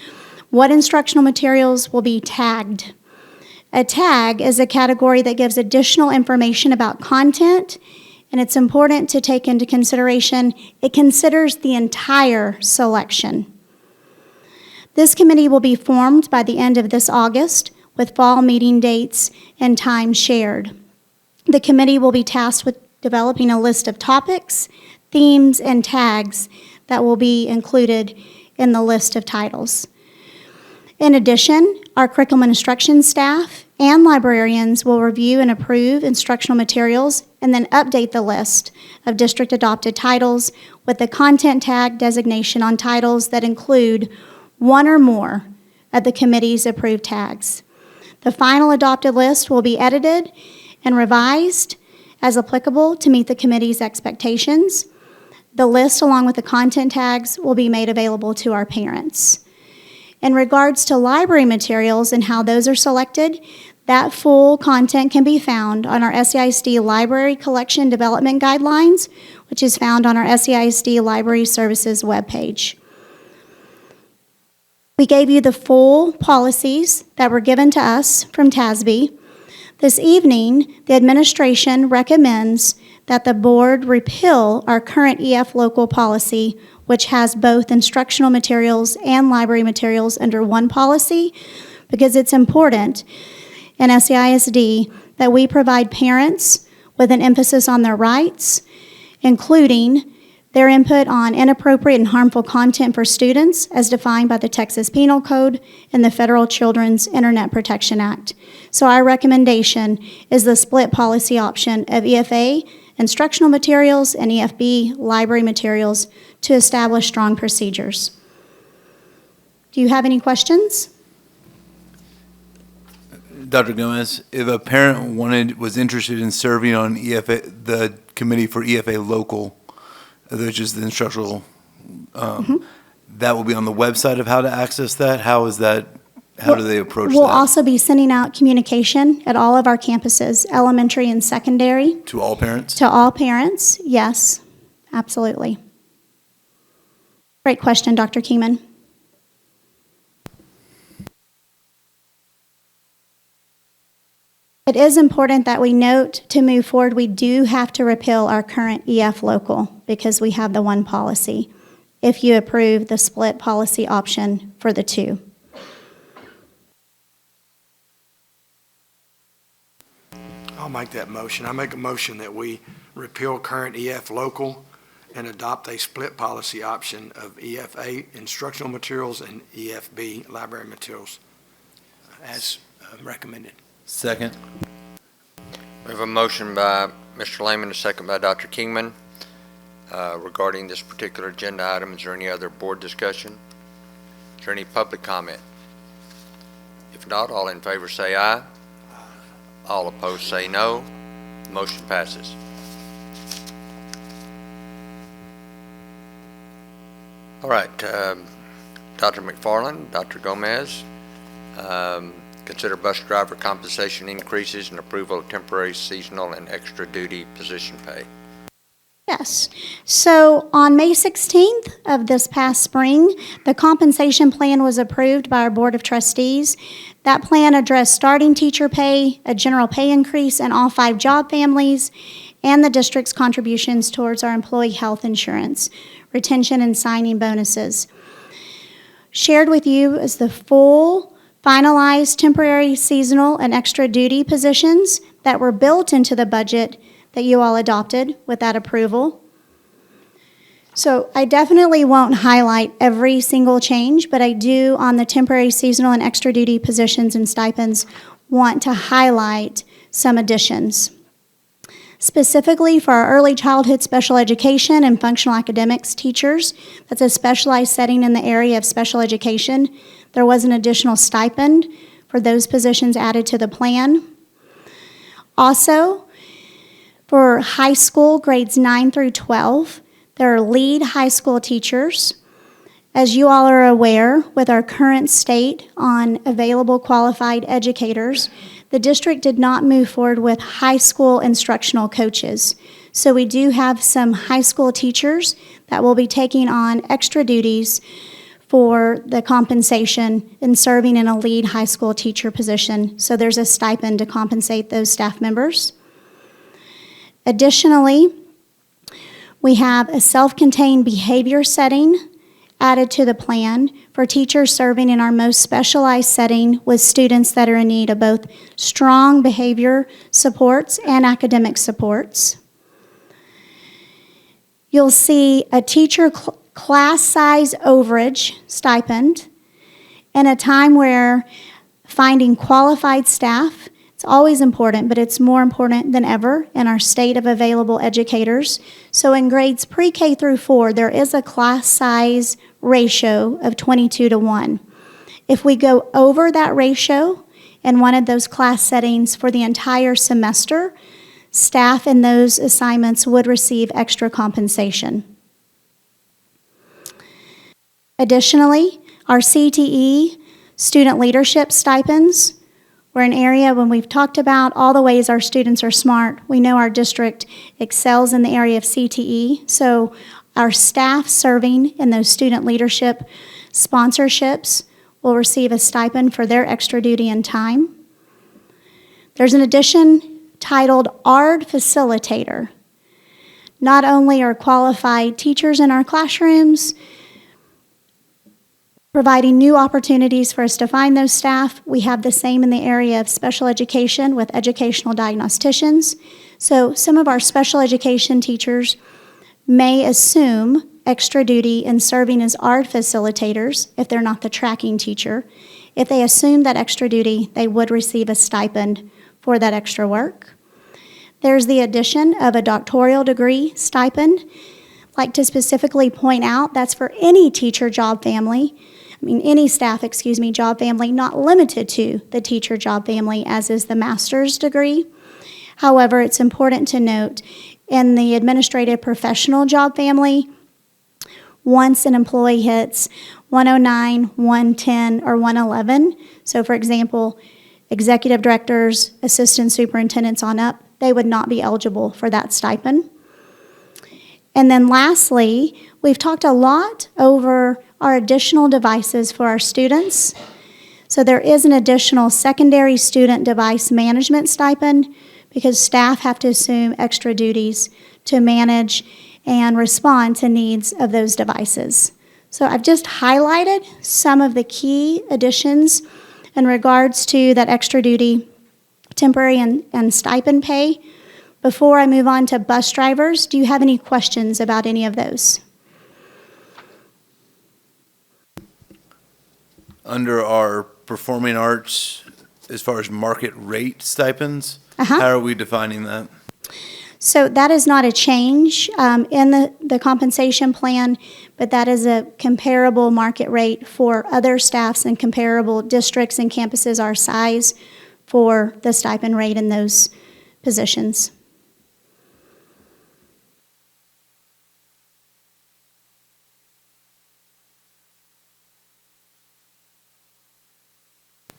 what instructional materials will be tagged. A tag is a category that gives additional information about content, and it's important to take into consideration, it considers the entire selection. This committee will be formed by the end of this August with fall meeting dates and times shared. The committee will be tasked with developing a list of topics, themes, and tags that will be included in the list of titles. In addition, our curriculum and instruction staff and librarians will review and approve instructional materials and then update the list of district-adopted titles with the content tag designation on titles that include one or more of the committee's approved tags. The final adopted list will be edited and revised as applicable to meet the committee's expectations. The list, along with the content tags, will be made available to our parents. In regards to library materials and how those are selected, that full content can be found on our SAISD Library Collection Development Guidelines, which is found on our SAISD Library Services webpage. We gave you the full policies that were given to us from TASB. This evening, the administration recommends that the board repeal our current EF Local policy, which has both instructional materials and library materials under one policy, because it's important in SAISD that we provide parents with an emphasis on their rights, including their input on inappropriate and harmful content for students as defined by the Texas Penal Code and the Federal Children's Internet Protection Act. So our recommendation is the split policy option of EFA instructional materials and EFB library materials to establish strong procedures. Do you have any questions? Dr. Gomez, if a parent was interested in serving on EFA, the committee for EFA Local, which is the instructional, that will be on the website of how to access that? How is that? How do they approach that? We'll also be sending out communication at all of our campuses, elementary and secondary. To all parents? To all parents, yes, absolutely. Great question, Dr. Keenan. It is important that we note to move forward, we do have to repeal our current EF Local because we have the one policy, if you approve the split policy option for the two. I'll make that motion. I make a motion that we repeal current EF Local and adopt a split policy option of EFA instructional materials and EFB library materials as recommended. Second. We have a motion by Mr. Lehman, a second by Dr. Kingman regarding this particular agenda item. Is there any other board discussion? Is there any public comment? If not, all in favor say aye. All opposed say no. Motion passes. All right, Dr. McFarland, Dr. Gomez, consider bus driver compensation increases and approval of temporary, seasonal, and extra duty position pay. Yes. So on May 16th of this past spring, the compensation plan was approved by our Board of Trustees. That plan addressed starting teacher pay, a general pay increase in all 5 job families, and the district's contributions towards our employee health insurance, retention and signing bonuses. Shared with you is the full finalized temporary, seasonal, and extra duty positions that were built into the budget that you all adopted with that approval. So I definitely won't highlight every single change, but I do on the temporary, seasonal, and extra duty positions and stipends want to highlight some additions. Specifically for our early childhood special education and functional academics teachers, that's a specialized setting in the area of special education. There was an additional stipend for those positions added to the plan. Also, for high school grades 9 through 12, there are lead high school teachers. As you all are aware, with our current state on available qualified educators, the district did not move forward with high school instructional coaches. So we do have some high school teachers that will be taking on extra duties for the compensation and serving in a lead high school teacher position. So there's a stipend to compensate those staff members. Additionally, we have a self-contained behavior setting added to the plan for teachers serving in our most specialized setting with students that are in need of both strong behavior supports and academic supports. You'll see a teacher class size overage stipend in a time where finding qualified staff, it's always important, but it's more important than ever in our state of available educators. So in grades pre-K through 4, there is a class size ratio of 22-1. If we go over that ratio in one of those class settings for the entire semester, staff in those assignments would receive extra compensation. Additionally, our CTE student leadership stipends were an area when we've talked about all the ways our students are smart. We know our district excels in the area of CTE, so our staff serving in those student leadership sponsorships will receive a stipend for their extra duty and time. There's an addition titled ARD Facilitator. Not only are qualified teachers in our classrooms providing new opportunities for us to find those staff, we have the same in the area of special education with educational diagnosticians. So some of our special education teachers may assume extra duty in serving as ARD facilitators if they're not the tracking teacher. If they assume that extra duty, they would receive a stipend for that extra work. There's the addition of a doctoral degree stipend. I'd like to specifically point out that's for any teacher job family, any staff, job family, not limited to the teacher job family, as is the master's degree. However, it's important to note in the administrative professional job family, once an employee hits 109, 110, or 111, so for example, executive directors, assistant superintendents on up, they would not be eligible for that stipend. And then lastly, we've talked a lot over our additional devices for our students. So there is an additional secondary student device management stipend because staff have to assume extra duties to manage and respond to needs of those devices. So I've just highlighted some of the key additions in regards to that extra duty, temporary and stipend pay. Before I move on to bus drivers, do you have any questions about any of those? Under our performing arts, as far as market rate stipends, how are we defining that? So that is not a change in the compensation plan, but that is a comparable market rate for other staffs and comparable districts and campuses our size for the stipend rate in those positions.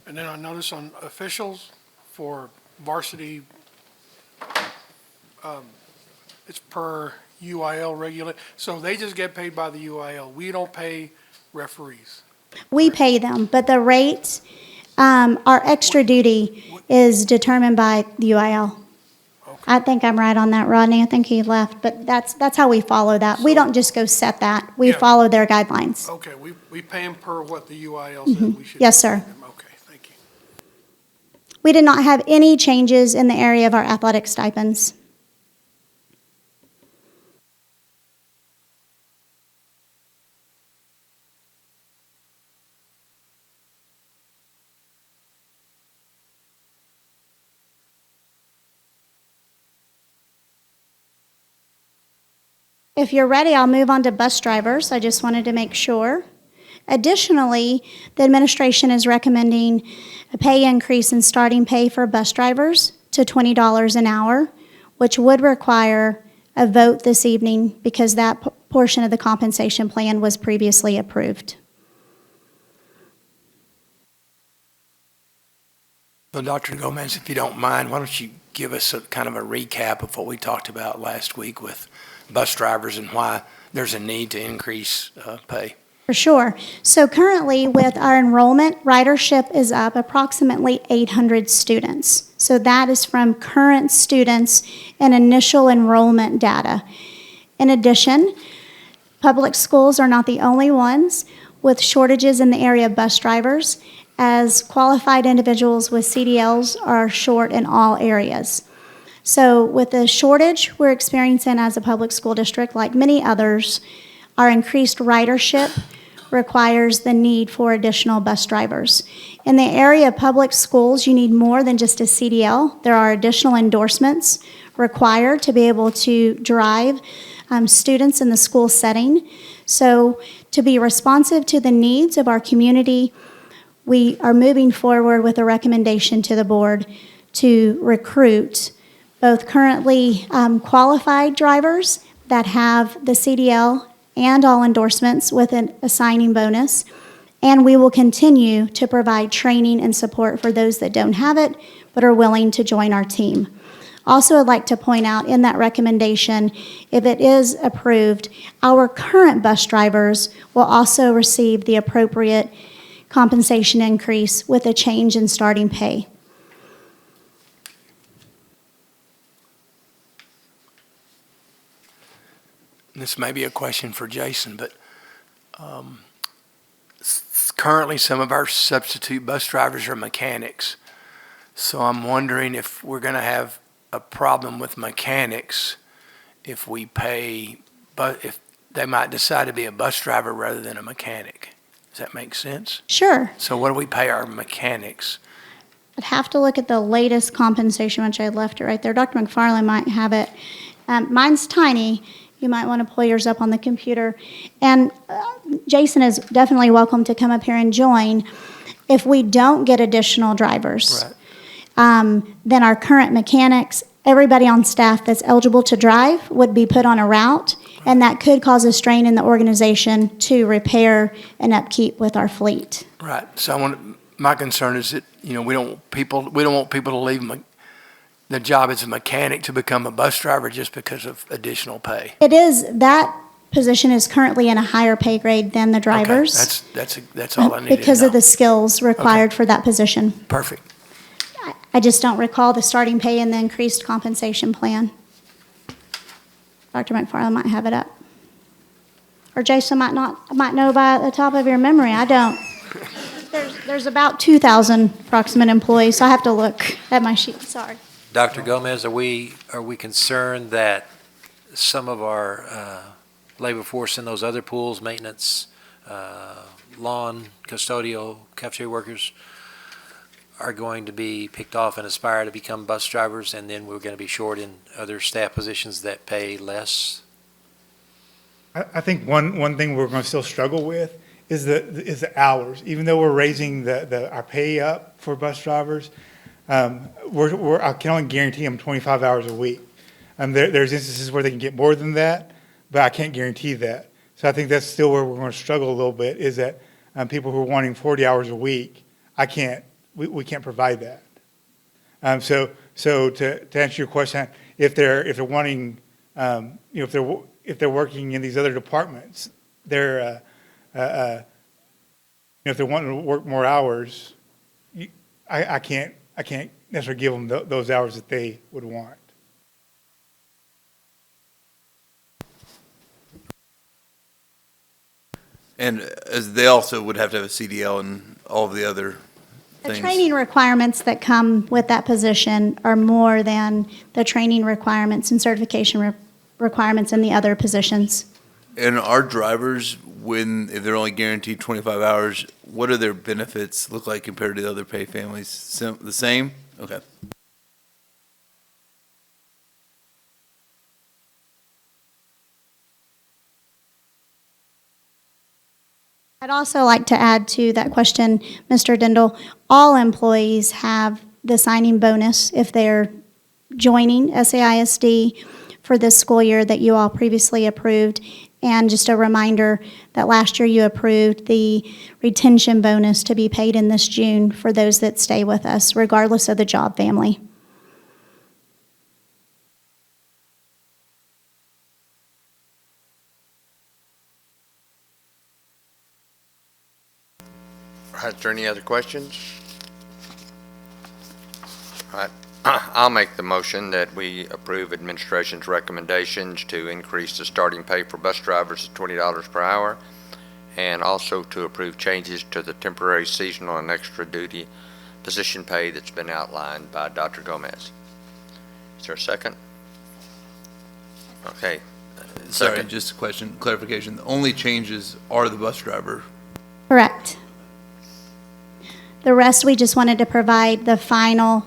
And then I notice on officials for varsity, it's per UIL regulate. So they just get paid by the UIL. We don't pay referees. We pay them, but the rate, our extra duty is determined by the UIL. Okay. I think I'm right on that, Rodney. I think he left, but that's how we follow that. We don't just go set that. We follow their guidelines. Okay, we pay them per what the UIL said we should. Yes, pay sir. them. Okay, thank you. We did not have any changes in the area of our athletic stipends. If you're ready, I'll move on to bus drivers. I just wanted to make sure. Additionally, the administration is recommending a pay increase in starting pay for bus drivers to $20 an hour, which would require a vote this evening because that portion of the compensation plan was previously approved. So Dr. Gomez, if you don't mind, why don't you give us a kind of a recap of what we talked about last week with bus drivers and why there's a need to increase pay? For sure. So currently with our enrollment, ridership is up approximately 800 students. So that is from current students and initial enrollment data. In addition, public schools are not the only ones with shortages in the area of bus drivers, as qualified individuals with CDLs are short in all areas. So with the shortage we're experiencing as a public school district, like many others, our increased ridership requires the need for additional bus drivers. In the area of public schools, you need more than just a CDL. There are additional endorsements required to be able to drive students in the school setting. So to be responsive to the needs of our community, we are moving forward with a recommendation to the board to recruit both currently qualified drivers that have the CDL and all endorsements with a signing bonus, and we will continue to provide training and support for those that don't have it but are willing to join our team. Also, I'd like to point out in that recommendation, if it is approved, our current bus drivers will also receive the appropriate compensation increase with a change in starting pay. This may be a question for Jason, but currently some of our substitute bus drivers are mechanics. So I'm wondering if we're going to have a problem with mechanics if we pay, but if they might decide to be a bus driver rather than a mechanic. Does that make sense? Sure. So what do we pay our mechanics? I'd have to look at the latest compensation, which I left it right there. Dr. McFarland might have it. Mine's tiny. You might want to pull yours up on the computer. And Jason is definitely welcome to come up here and join. If we don't get additional drivers, then our current mechanics, everybody on staff that's eligible to drive would be put on a route, and that could cause a strain in the organization to repair and upkeep with our fleet. Right. So my concern is that, we don't want people to leave the job as a mechanic to become a bus driver just because of additional pay. That position is currently in a higher pay grade than the drivers. Okay. That's all I need to know. Because of the skills required for that position. Perfect. I just don't recall the starting pay and the increased compensation plan. Dr. McFarland might have it up. Or Jason might know by the top of your memory. I don't. There's about 2,000 approximate employees, so I have to look at my sheet. Sorry. Dr. Gomez, are we concerned that some of our labor force in those other pools, maintenance, lawn, custodial, cafeteria workers, are going to be picked off and aspire to become bus drivers, and then we're going to be short in other staff positions that pay less? I think one thing we're going to still struggle with is the hours. Even though we're raising our pay up for bus drivers, I can only guarantee them 25 hours a week. There's instances where they can get more than that, but I can't guarantee that. So I think that's still where we're going to struggle a little bit, is that people who are wanting 40 hours a week, we can't provide that. So to answer your question, if they're wanting, if they're working in these other departments, if they're wanting to work more hours, I can't necessarily give them those hours that they would want. And as they also would have to have a CDL and all of the other The things. training requirements that come with that position are more than the training requirements and certification requirements in the other positions. And our drivers, if they're only guaranteed 25 hours, what do their benefits look like compared to the other pay families? The same? Okay. I'd also like to add to that question, Mr. Dindal, all employees have the signing bonus if they're joining SAISD for this school year that you all previously approved. And just a reminder that last year you approved the retention bonus to be paid in this June for those that stay with us, regardless of the job family. All right, is there any other questions? All right, I'll make the motion that we approve administration's recommendations to increase the starting pay for bus drivers to $20 per hour, and also to approve changes to the temporary, seasonal, and extra duty position pay that's been outlined by Dr. Gomez. Is there a second? Okay. Sorry, Second. just a question, clarification. The only changes are the bus driver. Correct. The rest, we just wanted to provide the final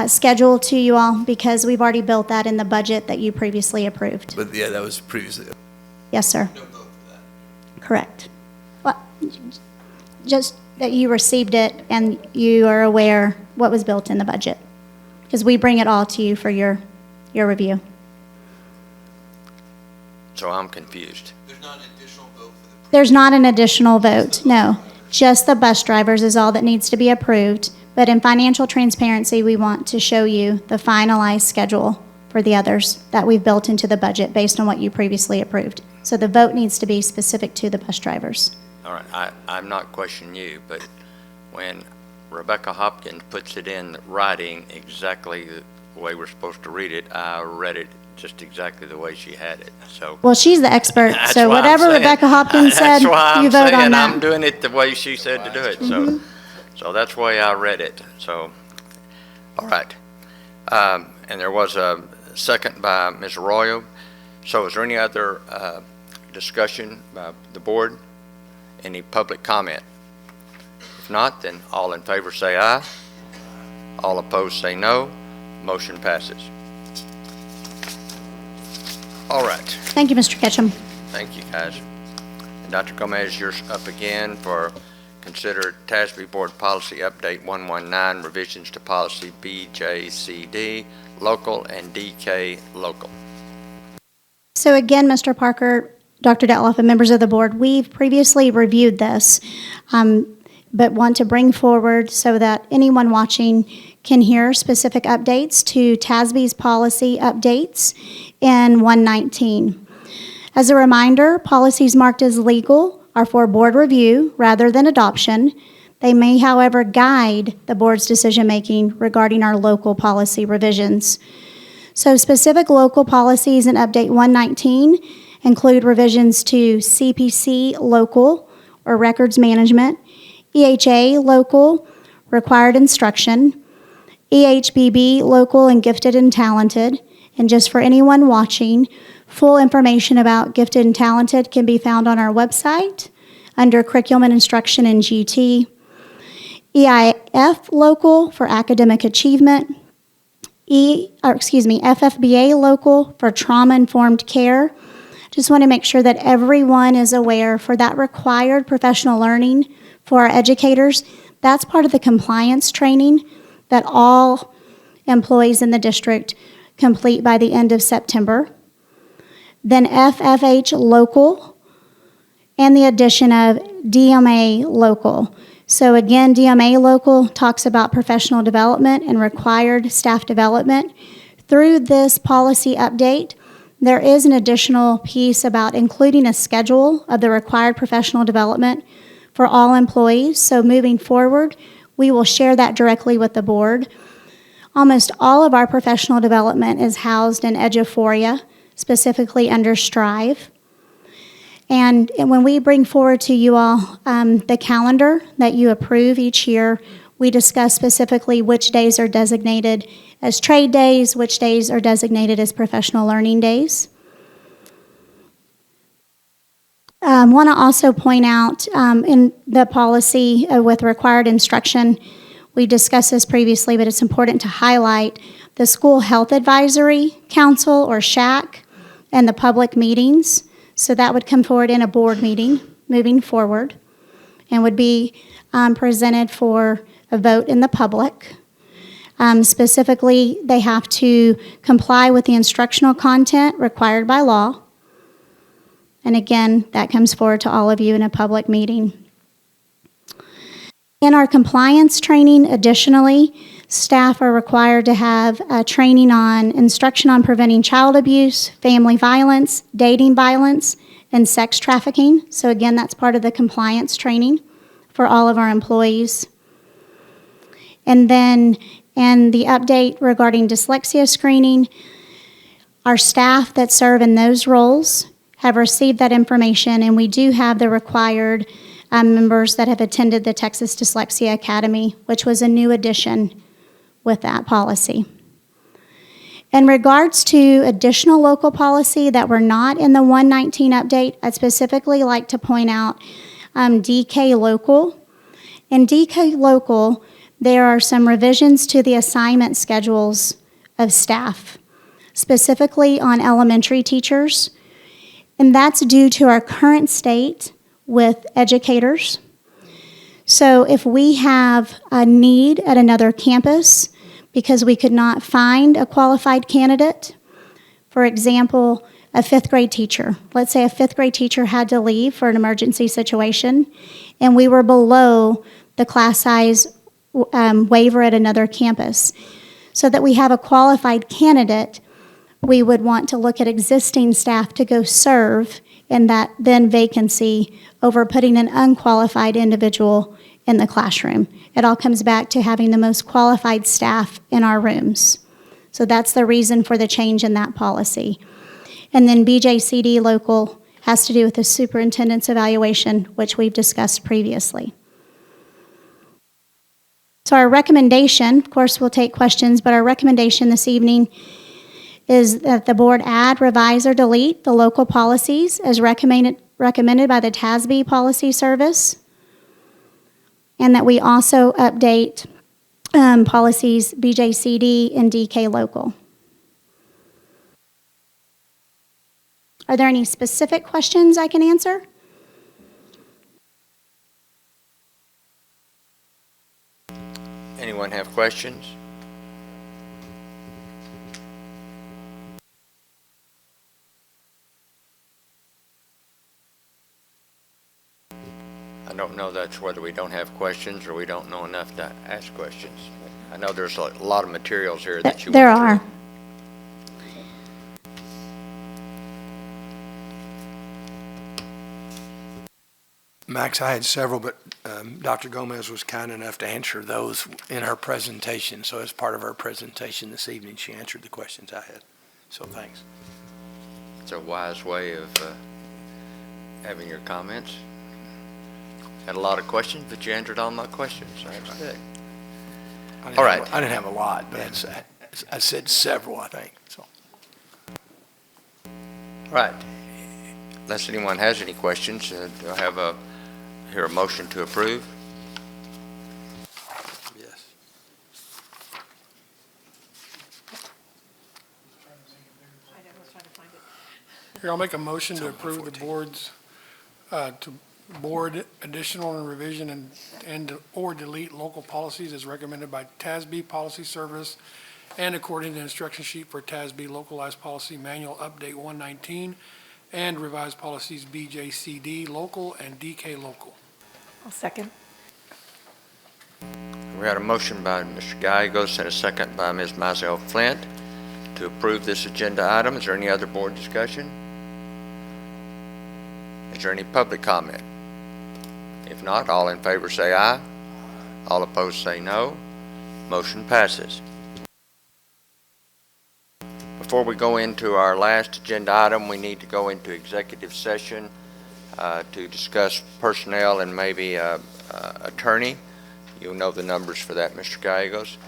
schedule to you all because we've already built that in the budget that you previously approved. But yeah, that was previously. Yes, sir. Correct. Well, just that you received it and you are aware what was built in the budget, because we bring it all to you for your review. So I'm confused. There's not an additional vote, no. Just the bus drivers is all that needs to be approved. But in financial transparency, we want to show you the finalized schedule for the others that we've built into the budget based on what you previously approved. So the vote needs to be specific to the bus drivers. All right, I'm not questioning you, but when Rebecca Hopkins puts it in writing exactly the way we're supposed to read it, I read it just exactly the way she had it. So Well, she's the expert, so whatever Rebecca Hopkins said, that's why you I'm vote saying on that. I'm doing it the way she said to do it. So that's the way I read it. So, all right. And there was a second by Ms. Arroyo. So is there any other discussion by the board? Any public comment? If not, then all in favor say aye. All opposed say no. Motion passes. All right. Thank you, Mr. Ketchum. Thank you, guys. And Dr. Gomez, you're up again for consider TASB Board Policy Update 119, revisions to policy BJCD, local, and DK local. So again, Mr. Parker, Dr. Detloff, and members of the board, we've previously reviewed this, but want to bring forward so that anyone watching can hear specific updates to TASB's policy updates in 119. As a reminder, policies marked as legal are for board review rather than adoption. They may, however, guide the board's decision-making regarding our local policy revisions. So specific local policies in Update 119 include revisions to CPC local or records management, EHA local, required instruction, EHBB local and gifted and talented. And just for anyone watching, full information about gifted and talented can be found on our website under Curriculum and Instruction in GT. EIF local for academic achievement, FFBA local for trauma-informed care. Just want to make sure that everyone is aware for that required professional learning for our educators. That's part of the compliance training that all employees in the district complete by the end of September. Then FFH local and the addition of DMA local. So again, DMA local talks about professional development and required staff development. Through this policy update, there is an additional piece about including a schedule of the required professional development for all employees. So moving forward, we will share that directly with the board. Almost all of our professional development is housed in Eduphoria, specifically under Strive. And when we bring forward to you all the calendar that you approve each year, we discuss specifically which days are designated as trade days, which days are designated as professional learning days. I want to also point out in the policy with required instruction, we discussed this previously, but it's important to highlight the School Health Advisory Council, or SHAC, and the public meetings. So that would come forward in a board meeting moving forward. and would be presented for a vote in the public. Specifically, they have to comply with the instructional content required by law. And again, that comes forward to all of you in a public meeting. In our compliance training, additionally, staff are required to have training on instruction on preventing child abuse, family violence, dating violence, and sex trafficking. So again, that's part of the compliance training for all of our employees. And then, and the update regarding dyslexia screening, our staff that serve in those roles have received that information, and we do have the required members that have attended the Texas Dyslexia Academy, which was a new addition with that policy. In regards to additional local policy that were not in the 119 update, I'd specifically like to point out DK Local. In DK Local, there are some revisions to the assignment schedules of staff, specifically on elementary teachers, and that's due to our current state with educators. So if we have a need at another campus because we could not find a qualified candidate, for example, a fifth grade teacher. Let's say a fifth grade teacher had to leave for an emergency situation, and we were below the class size waiver at another campus. So that we have a qualified candidate, we would want to look at existing staff to go serve in that then vacancy over putting an unqualified individual in the classroom. It all comes back to having the most qualified staff in our rooms. So that's the reason for the change in that policy. And then BJCD local has to do with the superintendent's evaluation, which we've discussed previously. So our recommendation, of course we'll take questions, but our recommendation this evening is that the board add, revise, or delete the local policies as recommended by the TASB Policy Service, and that we also update policies BJCD and DK Local. Are there any specific questions I can answer? Anyone have questions? I don't know that's whether we don't have questions or we don't know enough to ask questions. I know there's a lot of materials here that you There went are. through. Max, I had several, but Dr. Gomez was kind enough to answer those in her presentation. So as part of her presentation this evening, she answered the questions I had. So thanks. It's a wise way of having your comments. Had a lot of questions, but you answered all my questions. So that's good. All right. I didn't have a lot, but I said several, I think. So. All right. Unless anyone has any questions, do I have a motion to approve? Yes. Here, I'll make a motion to approve the board's, board additional and revision and or delete local policies as recommended by TASB Policy Service and according to the instruction sheet for TASB Localized Policy Manual Update 119 and revised policies BJCD Local and DK Local. I'll second. We had a motion by Mr. Gallegos and a second by Ms. Mizell Flint to approve this agenda item. Is there any other board discussion? Is there any public comment? If not, all in favor say aye. All opposed say no. Motion passes. Before we go into our last agenda item, we need to go into executive session to discuss personnel and maybe attorney. You'll know the numbers for that, Mr. Gallegos.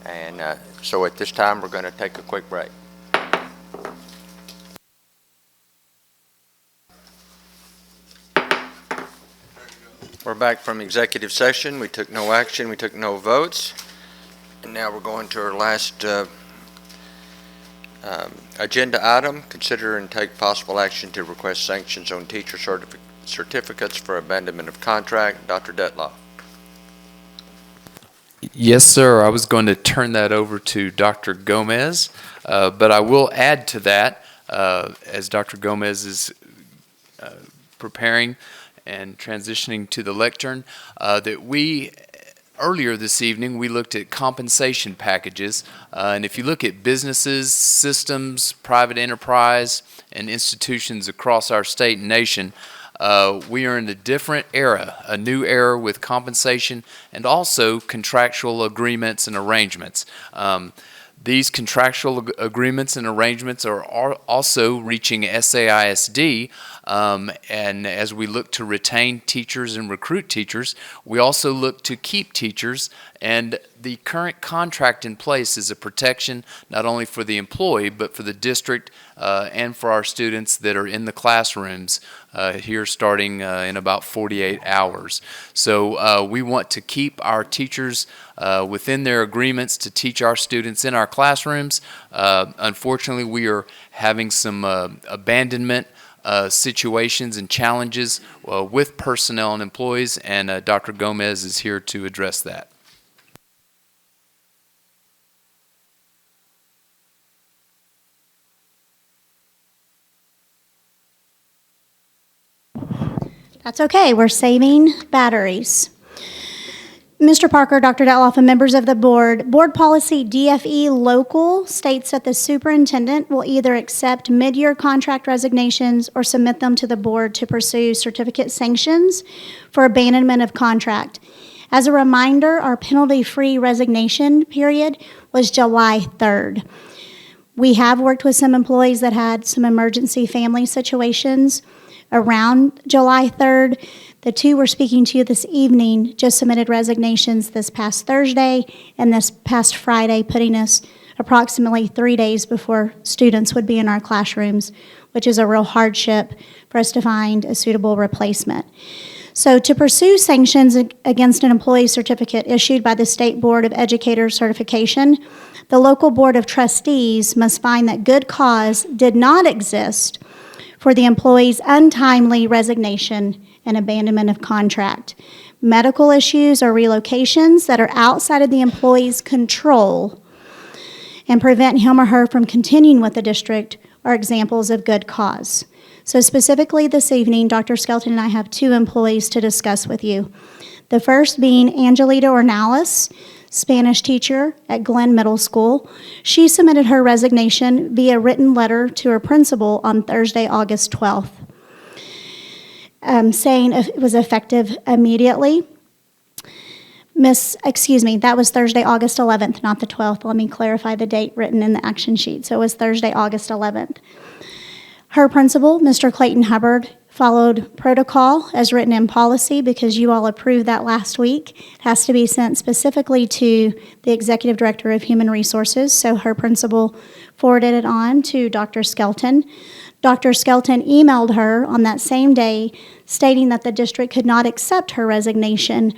And so at this time, we're going to take a quick break. We're back from executive session. We took no action. We took no votes. And now we're going to our last agenda item. Consider and take possible action to request sanctions on teacher certificates for abandonment of contract. Dr. Detloff. Yes, sir. I was going to turn that over to Dr. Gomez, but I will add to that, as Dr. Gomez is preparing and transitioning to the lectern, that earlier this evening, we looked at compensation packages. And if you look at businesses, systems, private enterprise, and institutions across our state and nation, we are in a different era, a new era with compensation and also contractual agreements and arrangements. These contractual agreements and arrangements are also reaching SAISD, and as we look to retain teachers and recruit teachers, we also look to keep teachers, and the current contract in place is a protection not only for the employee but for the district and for our students that are in the classrooms here starting in about 48 hours. So we want to keep our teachers within their agreements to teach our students in our classrooms. Unfortunately, we are having some abandonment situations and challenges with personnel and employees, and Dr. Gomez is here to address that. That's okay, we're saving batteries. Mr. Parker, Dr. Detloff, and members of the board, Board Policy DFE Local states that the superintendent will either accept mid-year contract resignations or submit them to the board to pursue certificate sanctions for abandonment of contract. As a reminder, our penalty-free resignation period was July 3rd. We have worked with some employees that had some emergency family situations around July 3rd. The two we're speaking to this evening just submitted resignations this past Thursday and this past Friday, putting us approximately 3 days before students would be in our classrooms, which is a real hardship for us to find a suitable replacement. So to pursue sanctions against an employee certificate issued by the State Board of Educators Certification, the local Board of Trustees must find that good cause did not exist for the employee's untimely resignation and abandonment of contract. Medical issues or relocations that are outside of the employee's control and prevent him or her from continuing with the district are examples of good cause. So specifically this evening, Dr. Skelton and I have 2 employees to discuss with you. The first being Angelita Ornales, Spanish teacher at Glenn Middle School. She submitted her resignation via written letter to her principal on Thursday, August 12th, saying it was effective immediately. That was Thursday, August 11th, not the 12th. Let me clarify the date written in the action sheet. So it was Thursday, August 11th. Her principal, Mr. Clayton Hubbard, followed protocol as written in policy because you all approved that last week. It has to be sent specifically to the Executive Director of Human Resources, so her principal forwarded it on to Dr. Skelton. Dr. Skelton emailed her on that same day stating that the district could not accept her resignation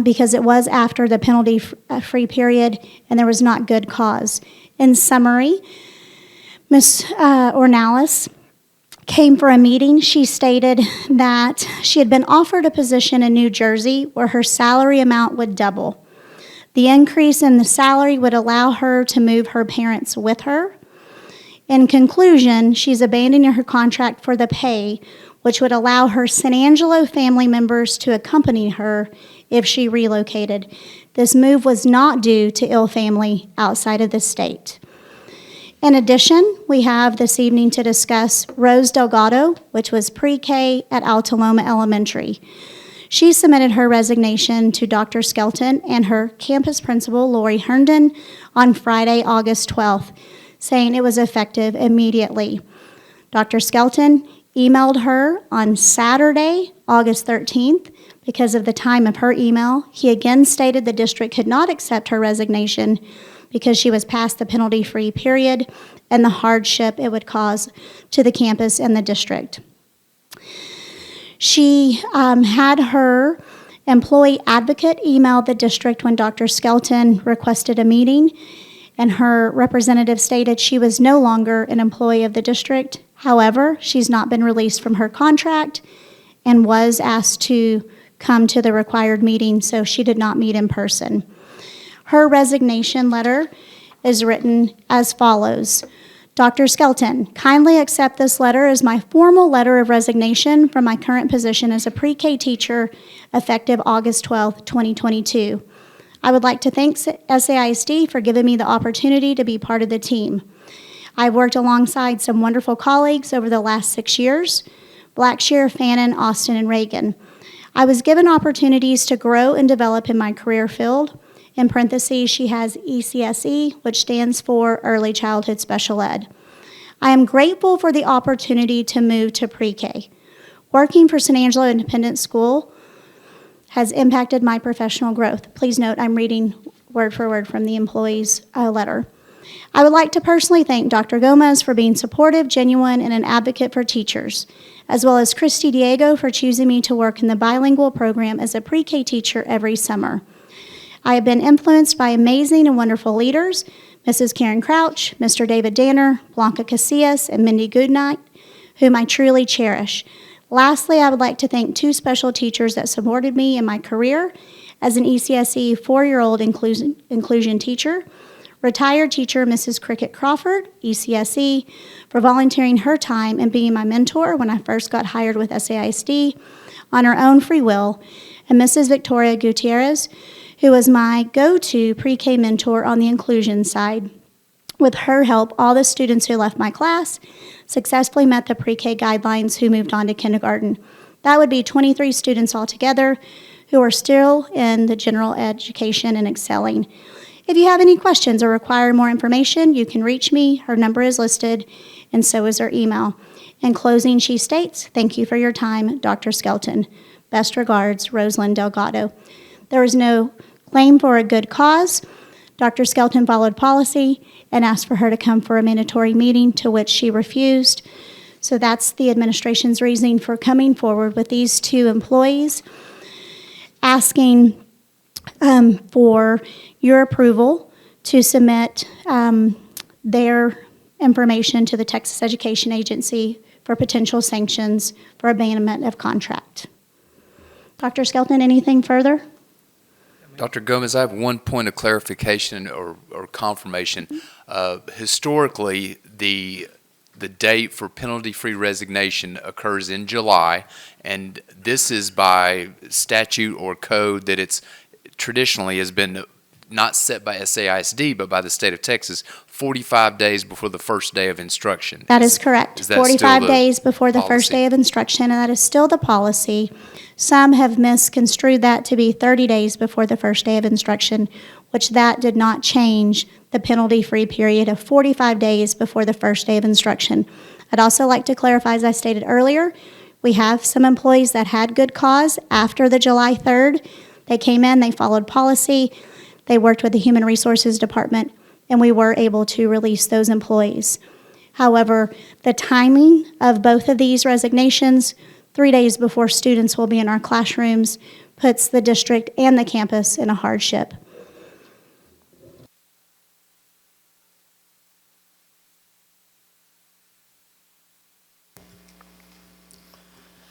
because it was after the penalty-free period and there was not good cause. In summary, Ms. Ornales came for a meeting. She stated that she had been offered a position in New Jersey where her salary amount would double. The increase in the salary would allow her to move her parents with her. In conclusion, she's abandoning her contract for the pay, which would allow her San Angelo family members to accompany her if she relocated. This move was not due to ill family outside of the state. In addition, we have this evening to discuss Rose Delgado, which was pre-K at Altaloma Elementary. She submitted her resignation to Dr. Skelton and her campus principal, Lori Herndon, on Friday, August 12th, saying it was effective immediately. Dr. Skelton emailed her on Saturday, August 13th. Because of the time of her email, he again stated the district could not accept her resignation because she was past the penalty-free period and the hardship it would cause to the campus and the district. She had her employee advocate email the district when Dr. Skelton requested a meeting, and her representative stated she was no longer an employee of the district. However, she's not been released from her contract. and was asked to come to the required meeting, so she did not meet in person. Her resignation letter is written as follows. Dr. Skelton, kindly accept this letter as my formal letter of resignation from my current position as a pre-K teacher effective August 12, 2022. I would like to thank SAISD for giving me the opportunity to be part of the team. I've worked alongside some wonderful colleagues over the last 6 years, Blackshear, Fannin, Austin, and Reagan. I was given opportunities to grow and develop in my career field. In parentheses, she has ECSE, which stands for Early Childhood Special Ed. I am grateful for the opportunity to move to pre-K. Working for San Angelo Independent School has impacted my professional growth. Please note I'm reading word for word from the employee's letter. I would like to personally thank Dr. Gomez for being supportive, genuine, and an advocate for teachers, as well as Christy Diego for choosing me to work in the bilingual program as a pre-K teacher every summer. I have been influenced by amazing and wonderful leaders, Mrs. Karen Crouch, Mr. David Danner, Blanca Casillas, and Mindy Goodnight, whom I truly cherish. Lastly, I would like to thank 2 special teachers that supported me in my career as an ECSE 4-year-old inclusion teacher, retired teacher Mrs. Cricket Crawford, ECSE, for volunteering her time and being my mentor when I first got hired with SAISD on her own free will, and Mrs. Victoria Gutierrez, who was my go-to pre-K mentor on the inclusion side. With her help, all the students who left my class successfully met the pre-K guidelines who moved on to kindergarten. That would be 23 students altogether who are still in the general education and excelling. If you have any questions or require more information, you can reach me. Her number is listed, and so is her email. In closing, she states, thank you for your time, Dr. Skelton. Best regards, Rosalind Delgado. There is no claim for a good cause. Dr. Skelton followed policy and asked for her to come for a mandatory meeting, to which she refused. So that's the administration's reasoning for coming forward with these 2 employees, asking for your approval to submit their information to the Texas Education Agency for potential sanctions for abandonment of contract. Dr. Skelton, anything further? Dr. Gomez, I have one point of clarification or confirmation. Historically, the date for penalty-free resignation occurs in July, and this is by statute or code that it's traditionally has been not set by SAISD, but by the state of Texas, 45 days before the first day of instruction. That is correct. Is that 45 still the days before the policy? first day of instruction, and that is still the policy. Some have misconstrued that to be 30 days before the first day of instruction, which that did not change the penalty-free period of 45 days before the first day of instruction. I'd also like to clarify, as I stated earlier, we have some employees that had good cause after the July 3rd. They came in, they followed policy, they worked with the Human Resources Department, and we were able to release those employees. However, the timing of both of these resignations, 3 days before students will be in our classrooms, puts the district and the campus in a hardship.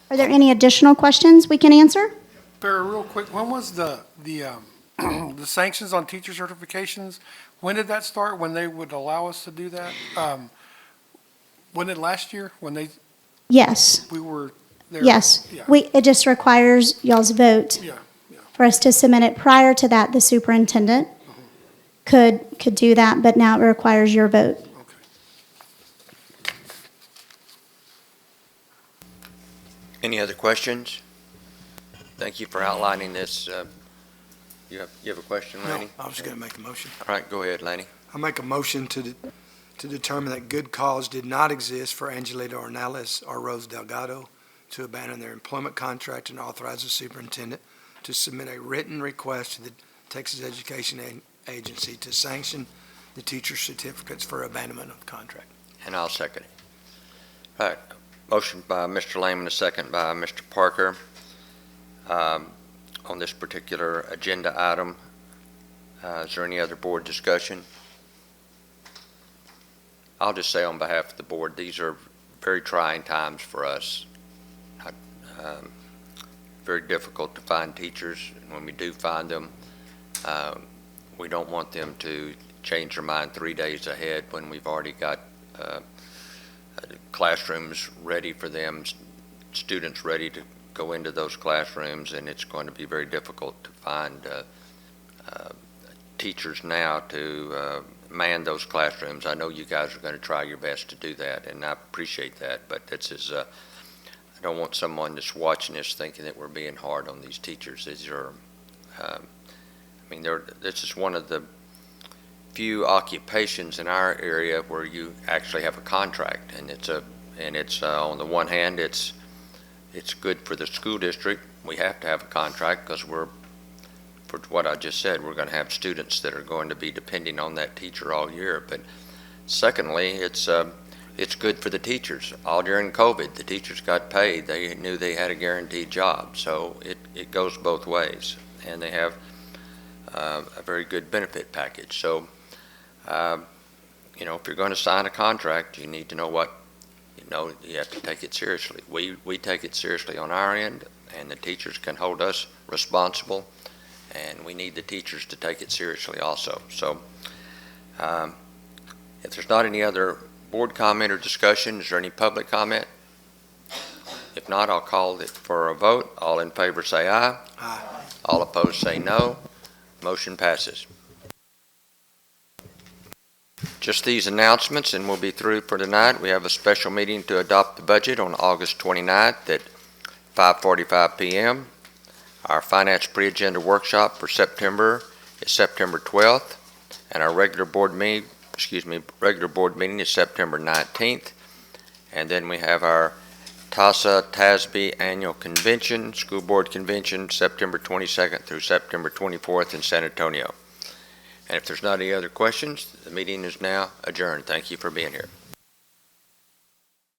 Are there any additional questions we can answer? Barry, real quick, when was the the sanctions on teacher certifications? When did that start? When they would allow us to do that? Wasn't it last year when they? Yes. We were there? Yes. Yeah. It just requires y'all's vote. Yeah. For us to submit it. Prior to that, the superintendent could do that, but now it requires your vote. Any other questions? Thank you for outlining this. You have a question, Laney? No, I was going to make a motion. All right, go ahead, Laney. I make a motion to determine that good cause did not exist for Angelita Ornelas or Rose Delgado to abandon their employment contract and authorize the superintendent to submit a written request to the Texas Education Agency to sanction the teacher certificates for abandonment of contract. And I'll second it. All right, motion by Mr. Lehman, a second by Mr. Parker. On this particular agenda item, is there any other board discussion? I'll just say on behalf of the board, these are very trying times for us. very difficult to find teachers. And when we do find them, we don't want them to change their mind 3 days ahead when we've already got classrooms ready for them, students ready to go into those classrooms, and it's going to be very difficult to find teachers now to man those classrooms. I know you guys are going to try your best to do that, and I appreciate that, but this is, I don't want someone that's watching this thinking that we're being hard on these teachers. These are, I mean, this is one of the few occupations in our area where you actually have a contract, and it's on the one hand, it's good for the school district. We have to have a contract because for what I just said, we're going to have students that are going to be depending on that teacher all year. But secondly, it's good for the teachers. All during COVID, the teachers got paid. They knew they had a guaranteed job. So it goes both ways. And they have a very good benefit package. So, you know, if you're going to sign a contract, you need to know what, you know, you have to take it seriously. We take it seriously on our end, and the teachers can hold us responsible. And we need the teachers to take it seriously also. So if there's not any other board comment or discussion, is there any public comment? If not, I'll call it for a vote. All in favor say aye. Aye. All opposed say no. Motion passes. Just these announcements and we'll be through for tonight. We have a special meeting to adopt the budget on August 29th at 5:45 p.m. Our finance pre-agenda workshop for September is September 12th, and our regular board meeting is September 19th. And then we have our TASB annual convention, school board convention, September 22nd through September 24th in San Antonio. And if there's not any other questions, the meeting is now adjourned. Thank you for being here.